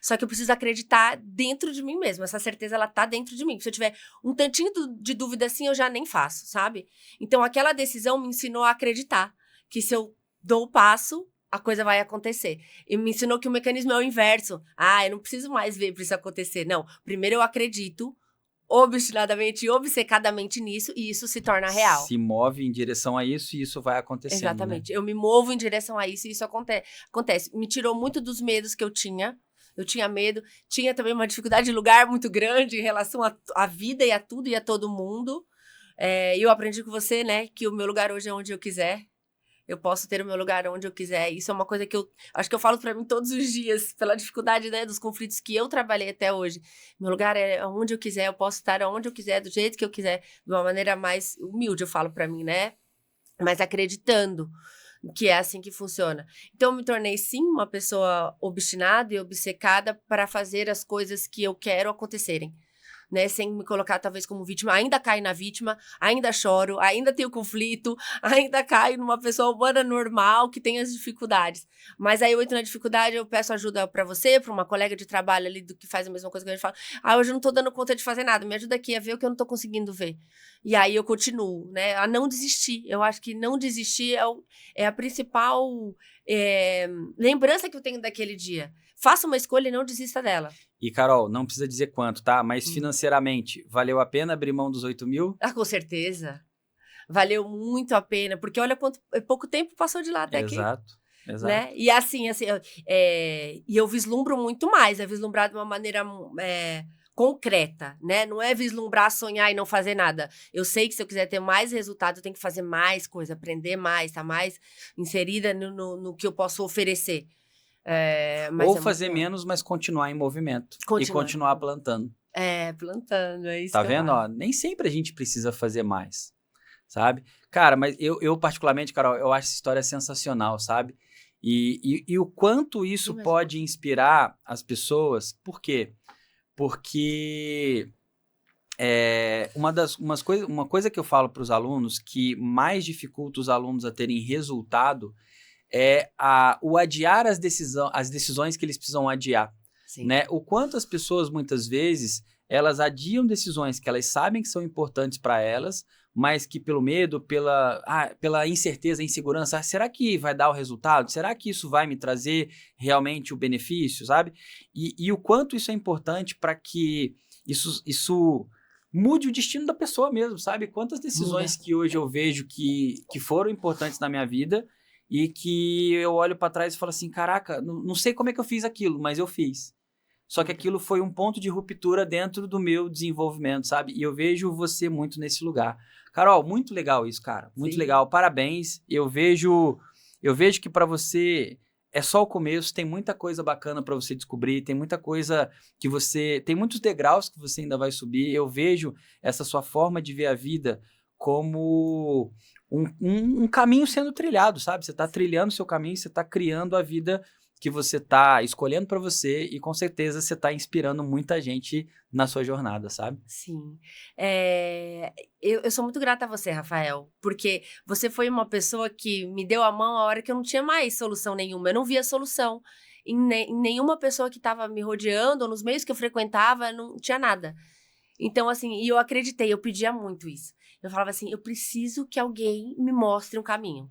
Só que eu preciso acreditar dentro de mim mesmo. Essa certeza, ela tá dentro de mim. Se eu tiver um tantinho de dúvida assim, eu já nem faço, sabe? Então, aquela decisão me ensinou a acreditar. Que se eu dou o passo, a coisa vai acontecer. E me ensinou que o mecanismo é o inverso. Eu não preciso mais ver pra isso acontecer. Não, primeiro eu acredito obstinadamente e obcecadamente nisso, e isso se torna real. Se move em direção a isso e isso vai acontecendo. Exatamente. Né? Eu me movo em direção a isso e isso acontece. Me tirou muito dos medos que eu tinha. Eu tinha medo. Tinha também uma dificuldade de lugar muito grande em relação à vida e a tudo e a todo mundo. E eu aprendi com você, né, que o meu lugar hoje é onde eu quiser. Eu posso ter o meu lugar onde eu quiser. Isso é uma coisa que eu acho que eu falo pra mim todos os dias, pela dificuldade, né, dos conflitos que eu trabalhei até hoje. Meu lugar é onde eu quiser, eu posso estar onde eu quiser, do jeito que eu quiser, de uma maneira mais humilde, eu falo pra mim, né? Mas acreditando que é assim que funciona. Então, eu me tornei, sim, uma pessoa obstinada e obcecada para fazer as coisas que eu quero acontecerem. Né, sem me colocar talvez como vítima, ainda caio na vítima, ainda choro, ainda tenho conflito, ainda caio numa pessoa humana normal que tem as dificuldades. Mas aí eu entro na dificuldade, eu peço ajuda pra você, pra uma colega de trabalho ali do que faz a mesma coisa que a gente fala. Hoje eu não tô dando conta de fazer nada, me ajuda aqui a ver o que eu não tô conseguindo ver. E aí eu continuo, né, a não desistir. Eu acho que não desistir é a principal lembrança que eu tenho daquele dia. Faça uma escolha e não desista dela. E, Carol, não precisa dizer quanto, tá? Mas financeiramente, valeu a pena abrir mão dos 8 mil? Com certeza. Valeu muito a pena, porque olha quanto pouco tempo passou de lá até aqui. Exato. Né? E assim e eu vislumbro muito mais, é vislumbrar de uma maneira concreta, né? Não é vislumbrar, sonhar e não fazer nada. Eu sei que se eu quiser ter mais resultado, eu tenho que fazer mais coisa, aprender mais, estar mais inserida no que eu posso oferecer. Mas ou fazer menos, mas continuar em movimento. E continuar plantando. Plantando, é isso. Tá vendo? Ó, nem sempre a gente precisa fazer mais, sabe? Cara, mas eu particularmente, Carol, eu acho essa história sensacional, sabe? E o quanto isso pode inspirar as pessoas. Por quê? Porque uma coisa que eu falo para os alunos que mais dificulta os alunos a terem resultado é o adiar as decisões que eles precisam adiar. Né? O quanto as pessoas, muitas vezes, elas adiam decisões que elas sabem que são importantes para elas, mas que pelo medo, pela incerteza, insegurança, será que vai dar o resultado? Será que isso vai me trazer realmente o benefício, sabe? E o quanto isso é importante para que isso mude o destino da pessoa mesmo, sabe? Quantas decisões que hoje eu vejo que foram importantes na minha vida e que eu olho para trás e falo assim, caraca, não sei como é que eu fiz aquilo, mas eu fiz. Só que aquilo foi um ponto de ruptura dentro do meu desenvolvimento, sabe? E eu vejo você muito nesse lugar. Carol, muito legal isso, cara. Muito legal. Parabéns. Eu vejo que para você é só o começo, tem muita coisa bacana para você descobrir, tem muita coisa tem muitos degraus que você ainda vai subir. Eu vejo essa sua forma de ver a vida como um caminho sendo trilhado, sabe? Você está trilhando o seu caminho, você está criando a vida que você está escolhendo para você e com certeza você está inspirando muita gente na sua jornada, sabe? Sim. Eu sou muito grata a você, Rafael, porque você foi uma pessoa que me deu a mão a hora que eu não tinha mais solução nenhuma. Eu não via solução em nenhuma pessoa que estava me rodeando, ou nos meios que eu frequentava, não tinha nada. Então, assim, e eu acreditei, eu pedia muito isso. Eu falava assim, eu preciso que alguém me mostre um caminho.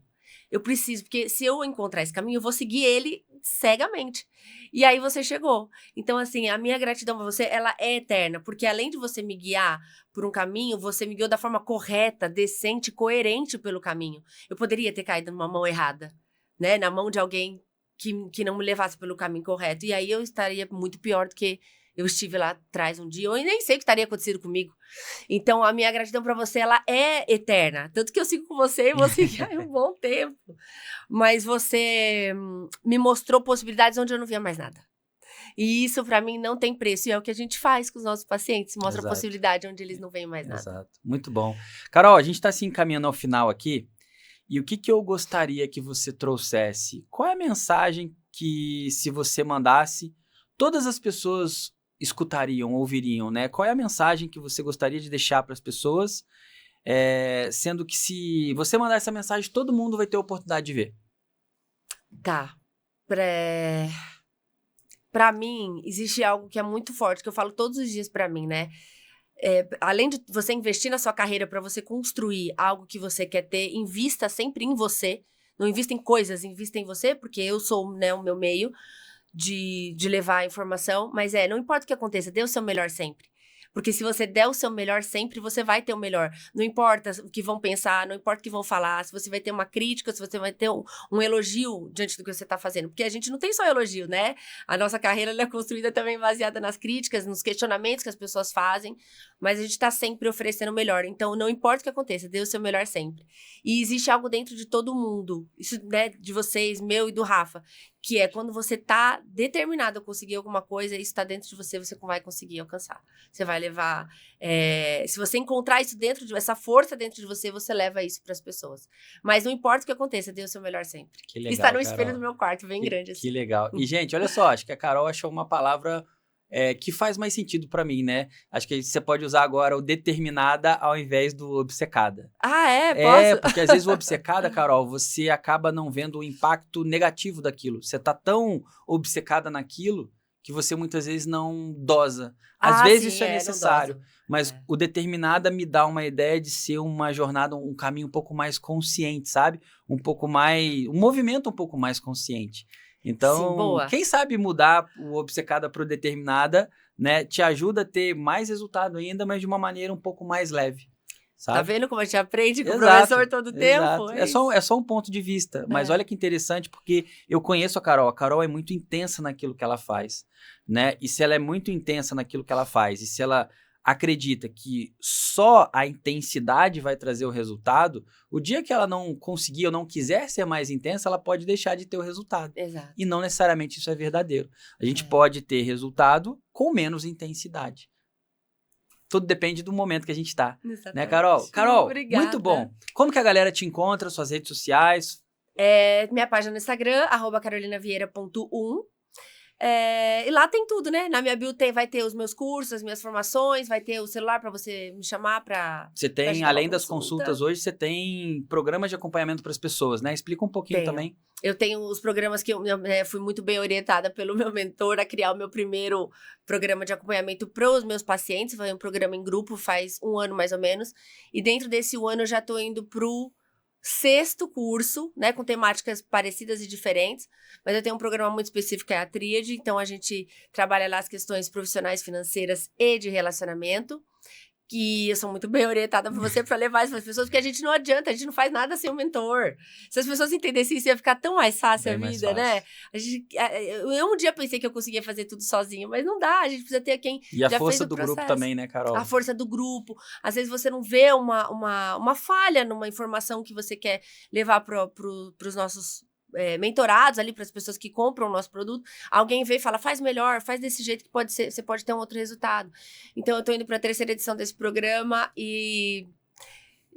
Eu preciso, porque se eu encontrar esse caminho, eu vou seguir ele cegamente. E aí você chegou. Então, assim, a minha gratidão pra você, ela é eterna. Porque além de você me guiar por um caminho, você me guiou da forma correta, decente, coerente pelo caminho. Eu poderia ter caído numa mão errada, né? Na mão de alguém que não me levasse pelo caminho correto. E aí eu estaria muito pior do que eu estive lá atrás um dia. Eu nem sei o que estaria acontecido comigo. Então, a minha gratidão pra você, ela é eterna. Tanto que eu sigo com você e vou seguir há um bom tempo. Mas você me mostrou possibilidades onde eu não via mais nada. E isso, pra mim, não tem preço. E é o que a gente faz com os nossos pacientes. Mostra Exato. possibilidade onde eles não veem mais nada. Exato. Muito bom. Carol, a gente está se encaminhando ao final aqui. E o que eu gostaria que você trouxesse? Qual é a mensagem que, se você mandasse, todas as pessoas escutariam, ouviriam, né? Qual é a mensagem que você gostaria de deixar para as pessoas? Sendo que se você mandar essa mensagem, todo mundo vai ter a oportunidade de ver. Tá. Pra mim, existe algo que é muito forte, que eu falo todos os dias pra mim, né? Além de você investir na sua carreira pra você construir algo que você quer ter, invista sempre em você. Não invista em coisas, invista em você, porque eu sou, né, o meu meio de levar a informação. Mas não importa o que aconteça, dê o seu melhor sempre. Porque se você der o seu melhor sempre, você vai ter o melhor. Não importa o que vão pensar, não importa o que vão falar, se você vai ter uma crítica, se você vai ter um elogio diante do que você tá fazendo. Porque a gente não tem só elogio, né? A nossa carreira ela é construída também baseada nas críticas, nos questionamentos que as pessoas fazem, mas a gente tá sempre oferecendo o melhor. Então, não importa o que aconteça, dê o seu melhor sempre. E existe algo dentro de todo mundo, isso, né, de vocês, meu e do Rafa, que é quando você tá determinado a conseguir alguma coisa, isso tá dentro de você, você vai conseguir alcançar. Você vai levar... se você encontrar isso dentro de... Essa força dentro de você, você leva isso pras pessoas. Mas não importa o que aconteça, dê o seu melhor sempre. Que legal, está no espelho Carol. do meu quarto, bem grande assim. Que legal. E, gente, olha só, acho que a Carol achou uma palavra que faz mais sentido pra mim, né? Acho que você pode usar agora o determinada ao invés do obcecada. Ah, posso? Porque às vezes o obcecada, Carol, você acaba não vendo o impacto negativo daquilo. Você tá tão obcecada naquilo que você muitas vezes não dosa. Às vezes sim, isso é necessário, mas o determinada me dá uma ideia de ser uma jornada, um caminho um pouco mais consciente, sabe? Um movimento um pouco mais consciente. Então, Sim, boa. Quem sabe mudar o obcecada para o determinada, né, te ajuda a ter mais resultado ainda, mas de uma maneira um pouco mais leve. Sabe? Tá vendo como a gente aprende com o Exato, professor todo o exato. tempo? É só um ponto de vista. Mas olha que interessante, porque eu conheço a Carol. A Carol é muito intensa naquilo que ela faz, né? E se ela é muito intensa naquilo que ela faz, e se ela acredita que só a intensidade vai trazer o resultado, o dia que ela não conseguir ou não quiser ser mais intensa, ela pode deixar de ter o resultado. Exato. E não necessariamente isso é verdadeiro. A gente pode ter resultado com menos intensidade. Tudo depende do momento que a gente está. Né, Carol? Carol, obrigada. Muito bom. Como que a galera te encontra, suas redes sociais? Minha página no Instagram, @carolinavieira.1. E lá tem tudo, né? Na minha bio vai ter os meus cursos, as minhas formações, vai ter o celular para você me chamar para... Você tem, além das consultas hoje, você tem programas de acompanhamento para as pessoas, né? Explica um pouquinho também. Eu tenho os programas que eu fui muito bem orientada pelo meu mentor a criar o meu primeiro programa de acompanhamento para os meus pacientes. Foi um programa em grupo, faz 1 ano mais ou menos. E dentro desse 1 ano eu já estou indo pro 6º curso, né, com temáticas parecidas e diferentes, mas eu tenho um programa muito específico, é a Tríade, então a gente trabalha lá as questões profissionais, financeiras e de relacionamento, que eu sou muito bem orientada por você para levar isso para as pessoas, porque a gente não adianta, a gente não faz nada sem o mentor. Se as pessoas entendessem isso, ia ficar tão mais fácil a vida, né? Eu um dia pensei que eu conseguia fazer tudo sozinho, mas não dá, a gente precisa ter quem já fez o processo. E a força do grupo também, né, Carol? A força do grupo. Às vezes você não vê uma falha numa informação que você quer levar para os nossos mentorados ali, para as pessoas que compram o nosso produto. Alguém vem e fala, faz melhor, faz desse jeito que você pode ter um outro resultado. Então, eu tô indo para a 3ª edição desse programa e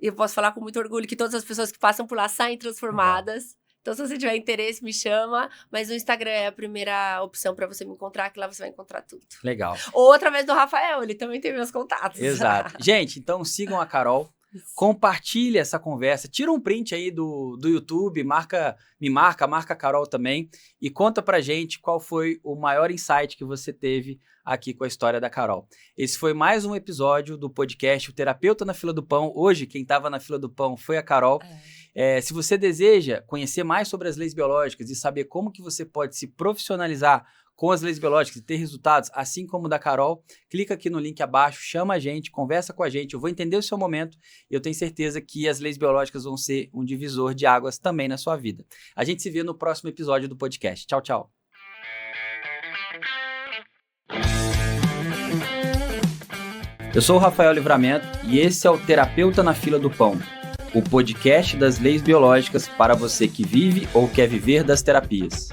eu posso falar com muito orgulho que todas as pessoas que passam por lá saem transformadas. Então, se você tiver interesse, me chama. Mas o Instagram é a primeira opção para você me encontrar, que lá você vai encontrar tudo. Legal. Ou através do Rafael, ele também tem meus contatos. Exato. Gente, então sigam a Carol. Compartilha essa conversa, tira um print aí do YouTube, marca a Carol também e conta pra gente qual foi o maior insight que você teve aqui com a história da Carol. Esse foi mais um episódio do podcast O Terapeuta na Fila do Pão. Hoje, quem estava na fila do pão foi a Carol. Se você deseja conhecer mais sobre as leis biológicas e saber como que você pode se profissionalizar com as leis biológicas e ter resultados, assim como o da Carol, clica aqui no link abaixo, chama a gente, conversa com a gente, eu vou entender o seu momento e eu tenho certeza que as leis biológicas vão ser um divisor de águas também na sua vida. A gente se vê no próximo episódio do podcast. Tchau, tchau. Eu sou o Rafael Livramento e esse é o Terapeuta na Fila do Pão, o podcast das leis biológicas para você que vive ou quer viver das terapias.